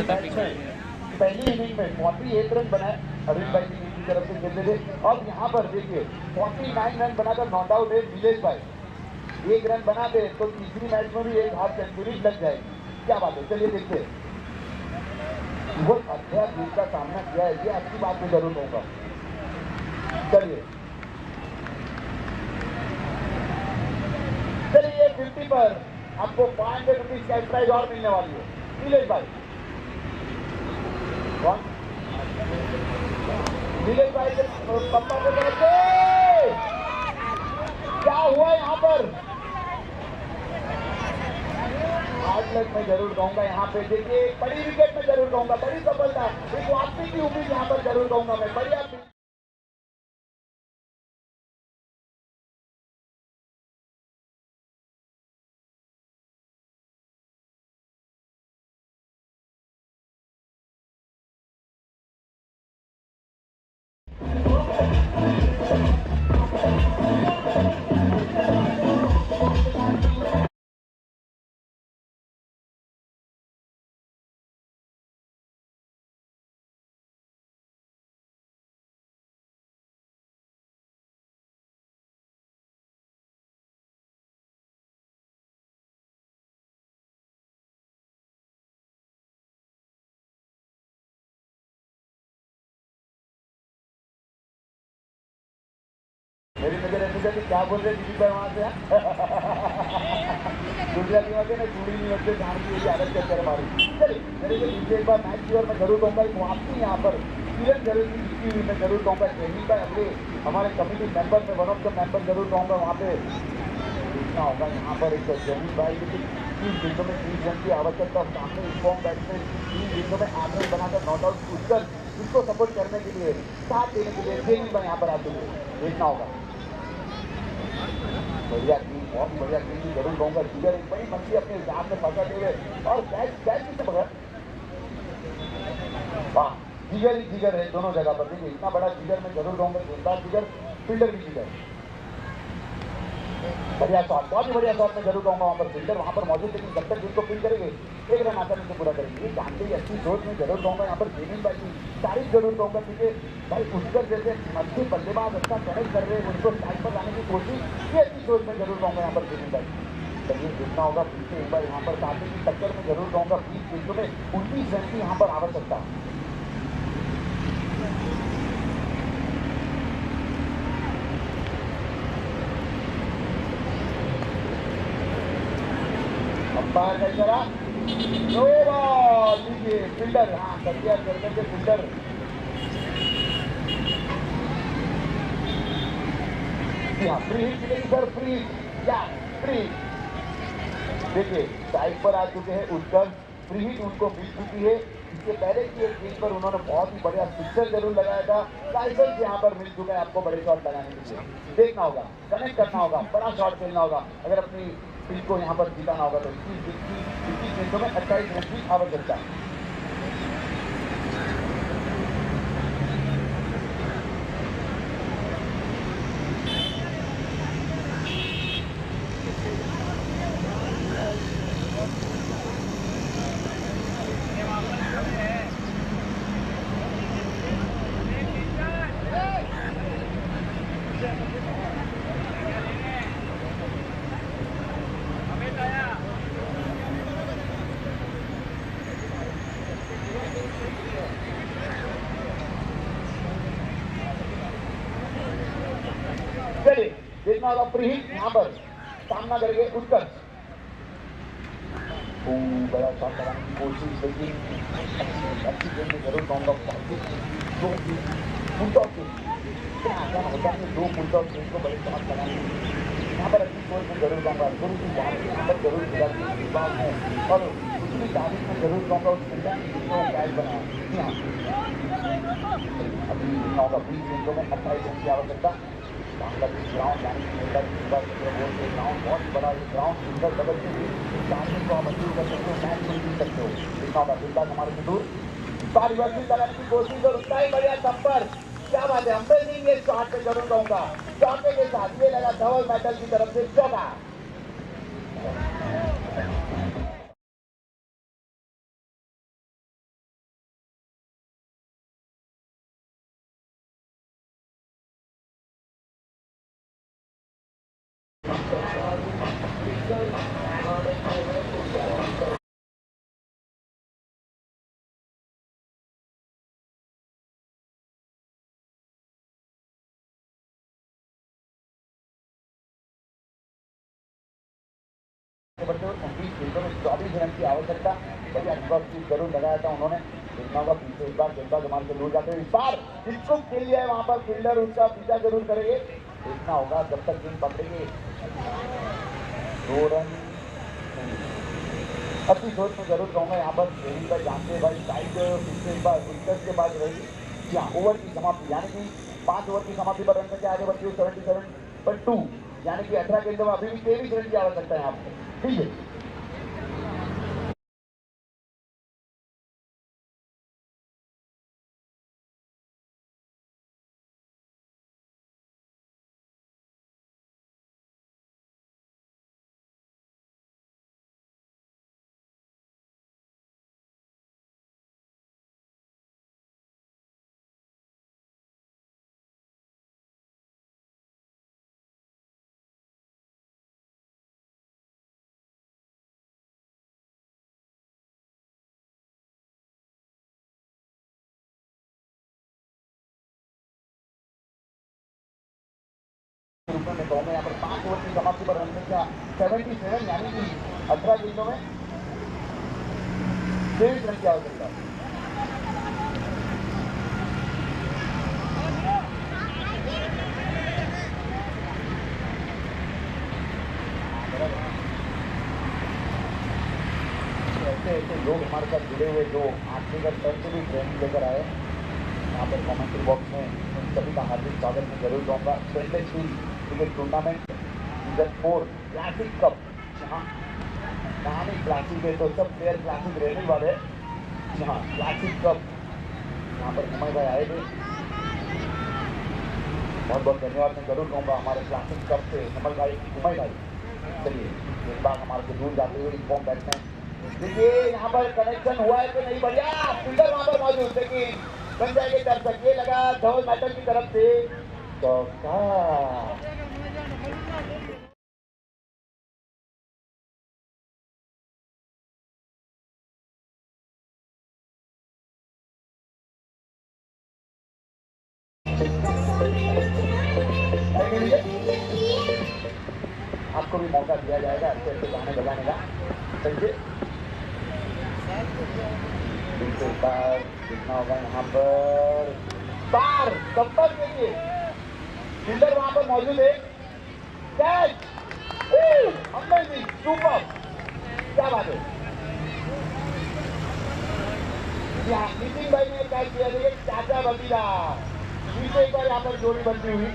मैच में पहली इनिंग में 48 रन बनाए अरविंद भाई की टीम की तरफ से खेलते थे। अब यहाँ पर देखिए 49 रन बनाकर नॉट आउट है नीलेश भाई। एक रन बनाते तो तीसरी मैच में भी एक हाफ सेंचुरी लग जाएगी। क्या बात है, चलिए देखते हैं। बहुत अच्छा जीत का सामना किया है, ये अच्छी बात मैं जरूर कहूँगा। चलिए 50 पर आपको 500 रुपीज कैश प्राइज और मिलने वाली है। नीलेश भाई कौन? नीलेश भाई के पप्पा को तरफ से क्या हुआ यहाँ पर? हार्ड लक मैं जरूर कहूंगा यहाँ पे। देखिए बड़ी विकेट में जरूर कहूंगा, बड़ी सफलता, एक वापसी की उम्मीद यहाँ पर जरूर कहूंगा मैं। बढ़िया मेरी नजर ऐसी थी क्या बोल रहे दीदी भाई वहां से गुजराती में ना चूड़ी नहीं होते जान की ये आदत चक्कर मारी। चलिए मेरे को दूसरे एक बार मैच की और मैं जरूर कहूँगा एक वापसी यहाँ पर सीरन जरूर की जीती हुई मैं जरूर कहूँगा। जमीन भाई अगले हमारे कमेटी मेंबर में वन ऑफ द मेंबर जरूर कहूँगा वहाँ पे देखना होगा। यहाँ पर एक जमीन भाई की 3 गेंदों में 30 रन की आवश्यकता, सामने स्ट्रॉन्ग बैट्समैन 3 गेंदों में 8 रन बनाकर नॉट आउट पूछकर उसको सपोर्ट करने के लिए, साथ देने के लिए जमीन भाई यहाँ पर आते हुए देखना होगा। बढ़िया टीम, बहुत बढ़िया टीम की जरूर कहूँगा। जिगर एक बड़ी मछली अपने जान में पकड़ते हुए और कैच से पकड़, वाह जिगर ही जिगर है दोनों जगह पर। देखिए इतना बड़ा जिगर मैं जरूर कहूँगा, गेंदबाज जिगर, फील्डर भी जिगर। बढ़िया शॉट, बहुत ही बढ़िया शॉट मैं जरूर कहूँगा। वहाँ पर फील्डर वहाँ पर मौजूद, लेकिन जब तक जिसको फील्ड करेंगे एक रन आकर इसे पूरा करेंगे। जानते ही अच्छी सोच में जरूर कहूँगा यहाँ पर गेमिंग भाई की तारीफ जरूर कहूँगा, क्योंकि भाई उसकर जैसे मध्य बल्लेबाज अच्छा कनेक्ट कर रहे हैं, उनको टाइम पर लाने की कोशिश, ये अच्छी सोच में जरूर कहूँगा यहाँ पर गेमिंग भाई। चलिए देखना होगा फिर से एक बार यहाँ पर साथी की टक्कर में जरूर कहूँगा। 20 गेंदों में 29 रन की यहाँ पर आवश्यकता। अंपायर का इशारा, नो बॉल। लीजिए फील्डर, हाँ सत्या करने के फील्डर। हाँ फ्री हिट मिलेगी सर, फ्री या फ्री। देखिए साइड पर आ चुके हैं उत्तर, फ्री हिट उनको मिल चुकी है। इसके पहले की एक गेंद पर उन्होंने बहुत ही बढ़िया सिक्सर जरूर लगाया था। लाइसेंस यहाँ पर मिल चुका है आपको बड़े शॉट लगाने के लिए। देखना होगा, कनेक्ट करना होगा, बड़ा शॉट खेलना होगा अगर अपनी टीम को यहाँ पर जीताना होगा। तो 21 गेंदों में 28 रन की आवश्यकता। चलिए देखना होगा फ्री हिट यहाँ पर सामना करेंगे उत्कर्ष। बड़ा शॉट लगाने की कोशिश, लेकिन अच्छी गेंद में जरूर कहूँगा। दो फुल टॉस इतना आसान होता है कि 2 फुल टॉस गेंद को बड़े शॉट लगाने यहाँ पर अच्छी कोच में जरूर कहूँगा। गुरु की बात यहाँ पर जरूर खिलाड़ी विभाग है और उसकी तारीफ में जरूर कहूँगा। उस फील्डर को कैच बनाया अभी देखना होगा। 20 गेंदों में 28 रन की आवश्यकता। बांग्लादेश ग्राउंड यानी ग्राउंड बहुत बड़ा ये ग्राउंड, सुंदर डबल चांसेस को आप अचीव कर सकते हो, मैच में जीत सकते हो। देखना होगा गेंदबाज हमारे से दूर रिवर्सिंग लगाने की कोशिश और उतना ही बढ़िया संपर्क। क्या बात है, अम्बेसिंग ये शॉट पे जरूर कहूँगा। चौके के साथ ये लगा धवल मेडल की तरफ से चौका। बढ़ते हुए 19 फील्डों में 24 रन की आवश्यकता, बढ़िया रिवर्स स्वीप जरूर लगाया था उन्होंने। देखना होगा पीछे इस बार गेंदबाज जमाल से दूर जाते हुए इस बार जिसको खेल लिया है वहां पर फील्डर उसका पीछा जरूर करेंगे। देखना होगा जब तक गेंद पकड़ेंगे 2 रन। अपनी सोच में जरूर कहूंगा यहाँ पर ट्रेनिंग पर जानते भाई साइड पीछे इस बार विकेट के बाद रहेगी। जी हाँ, ओवर की समाप्ति यानी कि 5 ओवर की समाप्ति पर रन करके आगे बढ़ती हुई 77/2 यानी कि 18 गेंदों में अभी भी 23 रन की आवश्यकता है यहाँ पर। ठीक है, रूप में कहूंगा यहाँ पर 5 ओवर की समाप्ति पर रन संख्या 77 यानी कि 18 गेंदों में 23 रन की आवश्यकता है। ऐसे लोग हमारे साथ जुड़े हुए जो आर्टिकल पर से भी ट्रेनिंग लेकर आए यहाँ पर कमेंट्री बॉक्स में उन सभी का हार्दिक स्वागत मैं जरूर कहूँगा। Stainless steel cricket tournament season 4 classic cup, जहाँ कहानी क्लासिक है तो सब प्लेयर क्लासिक रहने वाले हैं। जहाँ क्लासिक कप यहाँ पर हुमाई भाई आए थे, बहुत बहुत धन्यवाद मैं जरूर कहूँगा हमारे क्लासिक कप से हुमाई भाई। चलिए एक बार हमारे से दूर जाते हुए इन्फॉर्म बैट्समैन देखिए यहाँ पर कनेक्शन हुआ है कि नहीं, बढ़िया फील्डर वहां पर मौजूद, लेकिन बन जाएंगे दर्शक। ये लगा धवल मैटर की तरफ से चौका। आपको भी मौका दिया जाएगा अच्छे अच्छे गाने बजाने का। समझे बार देखना होगा यहाँ पर बार कंपल के लिए फील्डर वहां पर मौजूद है। कैच अमेजिंग सुपर, क्या बात है। नितिन भाई ने कैच किया है चाचा बबीला, पीछे एक बार यहाँ पर जोड़ी बनती हुई।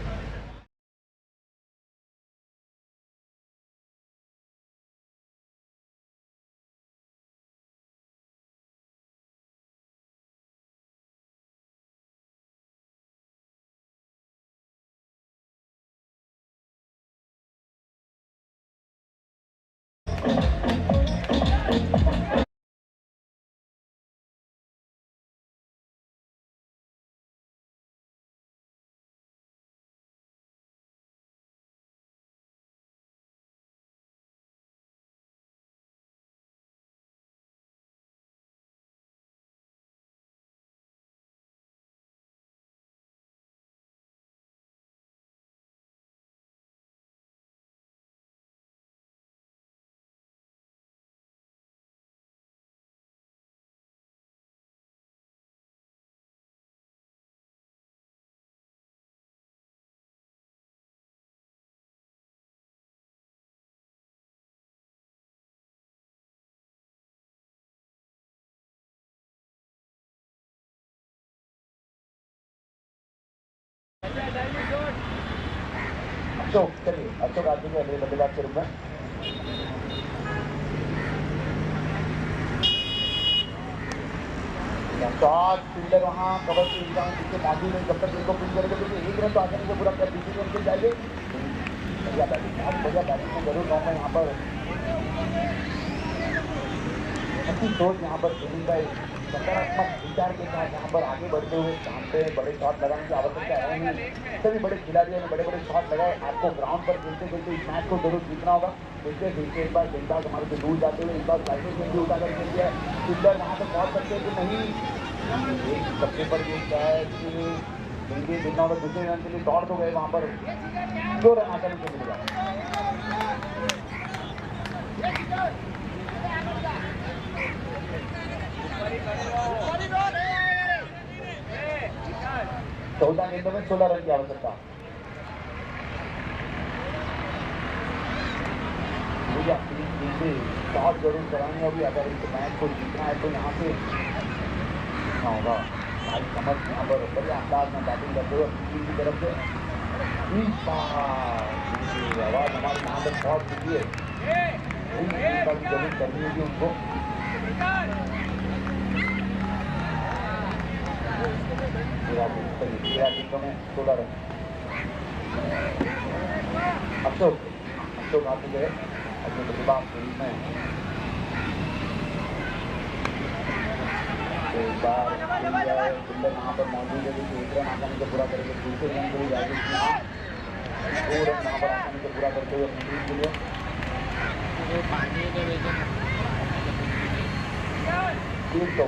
अशोक, चलिए अशोक आदमी के अगले बल्लेबाज के रूप में शॉट फील्डर वहाँ कवर के इंतजाम पीछे मौजूद है। जब तक इनको पिन करेंगे तो एक रन तो आसानी से पूरा कर दीजिए उनके जाएंगे। बढ़िया बैटिंग, बहुत बढ़िया बैटिंग में जरूर कहूँगा यहाँ पर अपनी सोच यहाँ पर ट्रेनिंग का सकारात्मक विचार के साथ यहाँ पर आगे बढ़ते हुए जहाँ पे बड़े शॉट लगाने की आवश्यकता है नहीं। सभी बड़े खिलाड़ियों ने बड़े बड़े शॉट लगाए। आपको ग्राउंड पर खेलते खेलते इस मैच को जरूर जीतना होगा। देखते देखते एक बार गेंदबाज हमारे से दूर जाते हुए इस बार साइकिल गेंद भी उठाकर खेल दिया है। फील्डर वहाँ पे पहुँच सकते हैं कि नहीं। एक कब्जे पर ये शायद गेंदे देखना होगा। दूसरे रन के लिए दौड़ तो गए वहाँ पर, 2 रन आसानी से मिल गया। चौदह गेंदों में 16 रन की आवश्यकता। मुझे अपनी गेंदें शॉट जरूर करानी होगी। अगर इस मैच को जीतना है तो यहाँ से जीतना होगा। भाई समझ यहाँ पर बड़े अंदाज में बैटिंग करते हुए टीम की तरफ से इस बार आवाज हमारी यहाँ पर बहुत चुकी है। जरूर करनी होगी उनको। गेंदों में 16 रन। अशोक आते गए अपने प्रतिभा में एक बार सुंदर वहाँ पर मौजूद है। देखिए 1 रन आसानी से पूरा करेंगे। दूसरे रन के लिए 2 रन वहाँ पर आसानी से पूरा करते हुए अपनी टीम के लिए। तो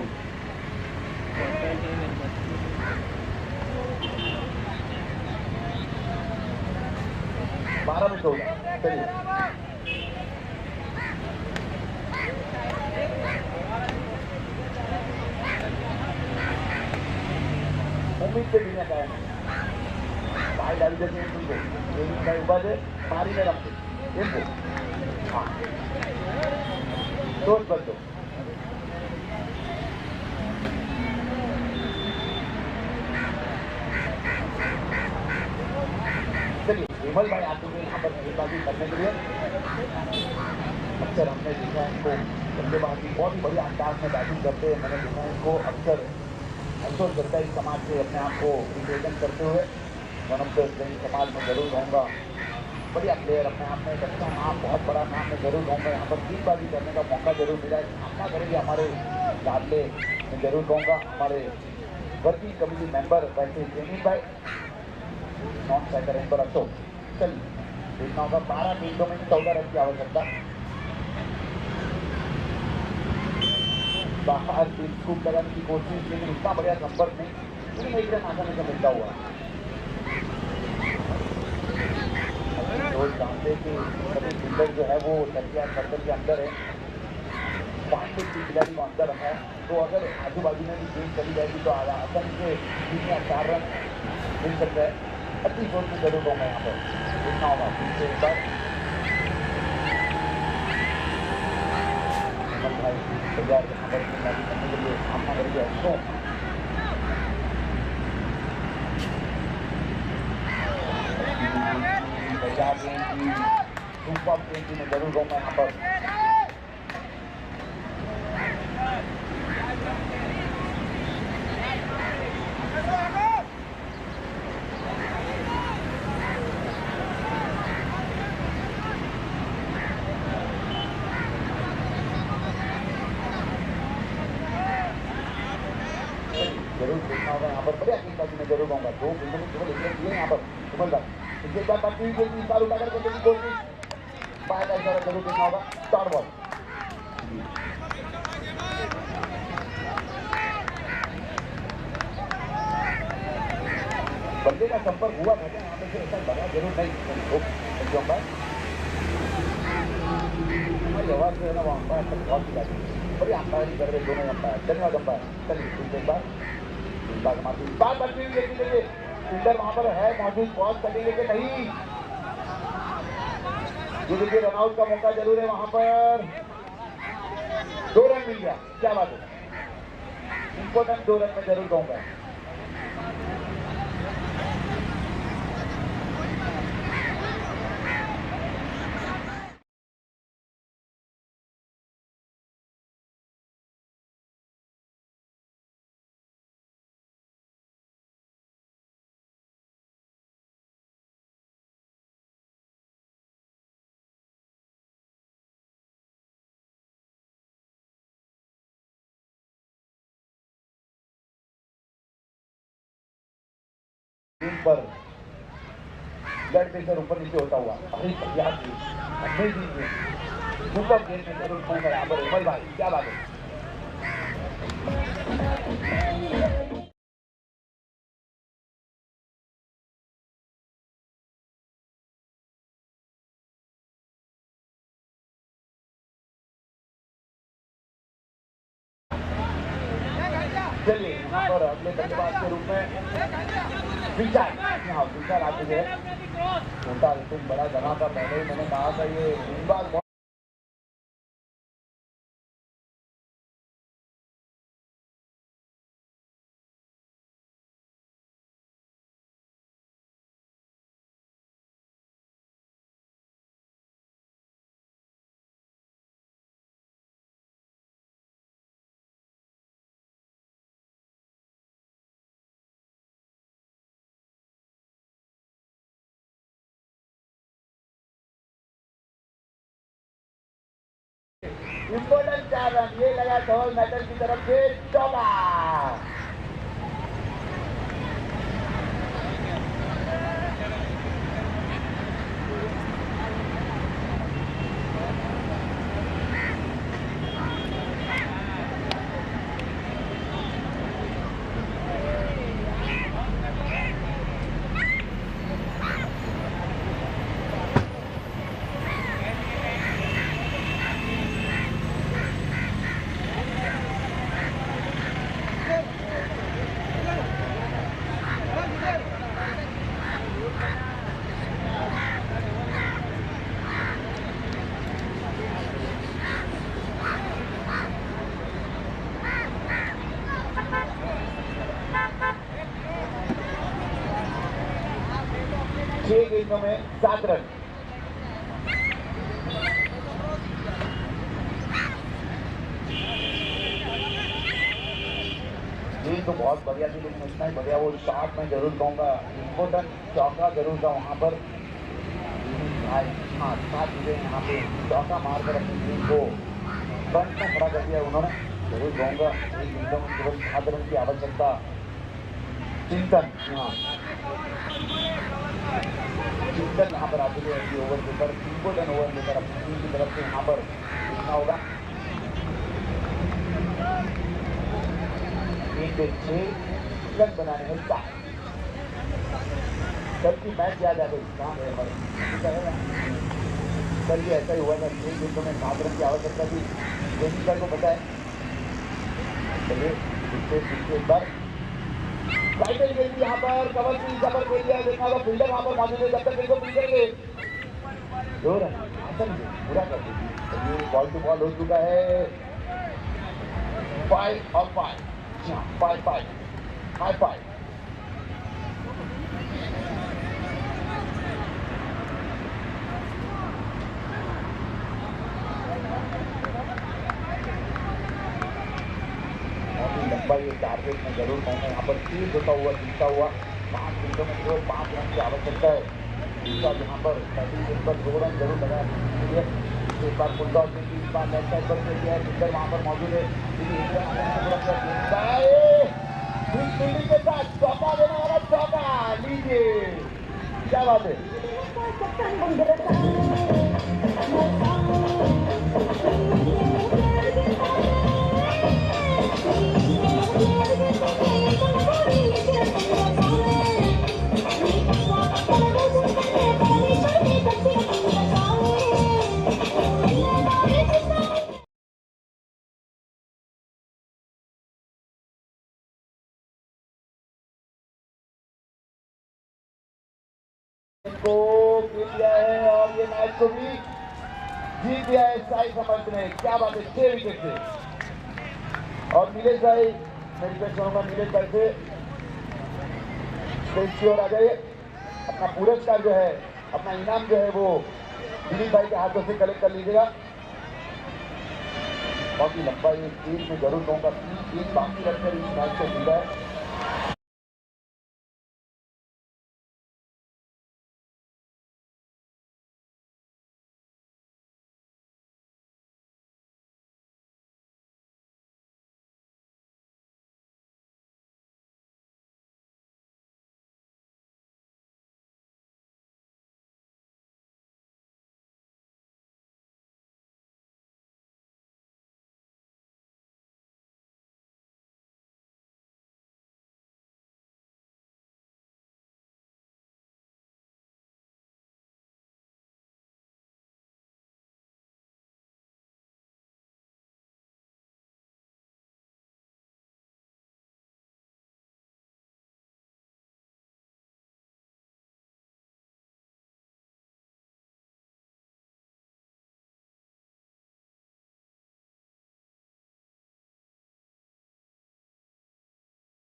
12 में 14। चलिए उम्मीद से भी क्या है भाई डाल देते हैं तुमको ऊपर से मारी में रखते इनको। हाँ सोच बदलो। चलिए विमल भाई आते हुए यहाँ पर गेंदबाजी करने के लिए। अक्सर हमने देखा है इनको बल्लेबाजी बहुत ही बढ़िया अंदाज में बैटिंग करते हैं। मैंने देखा है इनको अक्सर अफसोस करता है समाज से अपने आप को रिप्रेजेंट करते हुए। वन ऑफ द समाज में जरूर रहूँगा। बढ़िया प्लेयर अपने आप में एक अच्छा नाम, बहुत बड़ा नाम में जरूर रहूँगा। यहाँ पर गेंदबाजी करने का मौका जरूर मिला है। सामना करेंगे हमारे लाडले में जरूर कहूँगा हमारे वर्किंग कमेटी मेंबर वैसे जमीन भाई नॉन स्ट्राइकर इन पर अशोक। चलिए देखना होगा 12 गेंदों में 14 रन की आवश्यकता। बाहर स्कूप लगाने की कोशिश लेकिन उतना बढ़िया संपर्क नहीं, लेकिन 1 रन आसानी से मिलता हुआ। रोज जानते कि सभी फील्डर जो है वो सर्कल के अंदर है। 5 की खिलाड़ी को अंदर रखा है तो अगर आजू बाजू में भी गेंद चली जाएगी तो आसानी से 3 या 4 रन मिल सकता है। अच्छी सोच में जरूर होगा यहाँ पर। देखना होगा फिर से एक बार भाई तैयार यहाँ पर गेंदबाजी करने के लिए सामना करेंगे अशोक। तैयार गेंद सुपर गेंद में जरूर होगा यहाँ पर। जरूर देखना होगा यहाँ पर बढ़िया गेंदबाजी में जरूर होगा। 2 गेंदों में केवल 1 रन दिए यहाँ पर सुमन भाई। इसके बाद बात की गेंद इशारा उठाकर करने की कोशिश, बाय का इशारा जरूर देखना होगा। शॉर्ट बॉल बल्ले का संपर्क हुआ था यहाँ पे से ऐसा लगा जरूर नहीं। हमारी आवाज जो है ना वो अंपायर तक बहुत ही जाती है। बड़ी अंपायरिंग कर रहे दोनों अंपायर। धन्यवाद अंपायर। चलिए एक बार बात बनती हुई देखिए फील्डर वहां पर है मौजूद, पॉज करेंगे कि नहीं। ये देखिए रनआउट का मौका जरूर है वहां पर। 2 रन मिल गया, क्या बात है। इंपॉर्टेंट 2 रन में जरूर कहूंगा। पर ब्लड प्रेशर ऊपर नीचे होता हुआ, अरे भैया अमेजिंग सुपर गेम में जरूर कहूँगा यहाँ पर उमर भाई, क्या बात है। चलिए यहाँ पर अगले बल्लेबाज के रूप में विशाल, हाँ विशाल आते हैं। छोटा लेकिन बड़ा जगह का, पहले ही मैंने कहा था ये गेंदबाज इम्पोर्टेंट 4 रन, ये लगा धवल मैटर की तरफ से चौका। छह गेंदों में 7 रन। गेंद तो बहुत बढ़िया थी, लेकिन इतना ही बढ़िया वो शॉट मैं जरूर कहूँगा, इम्पोर्टेंट चौका जरूर था वहाँ पर। हाँ 7 चीजें यहाँ पे चौका मारकर अपनी टीम को फ्रंट में खड़ा कर दिया उन्होंने, जरूर कहूँगा। एक गेंदों में केवल 7 रन की आवश्यकता। चिंतन, हाँ चिंतन यहाँ पर आते हुए अगली ओवर लेकर, इम्पोर्टेंट ओवर लेकर अपनी टीम की तरफ से यहाँ पर देखना होगा। 6 रन बनाने हैं का, कल की मैच याद आ गई, कहाँ गए हमारे, कल भी ऐसा ही हुआ था। 6 गेंदों में 7 रन की आवश्यकता थी, गेंदबाज को पता है। चलिए पीछे एक बार टाइटल गेंद यहाँ पर कवर की जबर खेल दिया, देखा होगा फील्डर वहाँ पर मौजूद है, जब तक इनको फील्डर के 2 रन पूरा कर दीजिए। ये बॉल टू बॉल हो चुका है, 5 और 5, 5-5 ये टारगेट में जरूर कहूँगा यहाँ पर 3 होता हुआ जीता हुआ। 5 गेंदों में केवल 5 रन की आवश्यकता है। दूसरा यहाँ पर पहली गेंद पर 2 रन जरूर लगाया। एक बार फुल टॉस में 3 बार लेफ्ट साइड पर खेल दिया है, फिल्डर वहाँ पर मौजूद है। फील्डिंग के साथ चौका देने वाला, चौका लीजिए, क्या बात है। को खेल दिया है और ये मैच को भी जीत दिया है साई समर्थ ने, क्या बात है, 6 विकेट से। और नीलेश भाई, मैं रिक्वेस्ट करूंगा नीलेश भाई से स्टेज की ओर आ जाइए। अपना पुरस्कार जो है, अपना इनाम जो है वो दिलीप भाई के हाथों से कलेक्ट कर लीजिएगा। बहुत ही लंबा ये गेम में जरूर कहूँगा, 3 बाकी रखकर इस मैच को जीता है।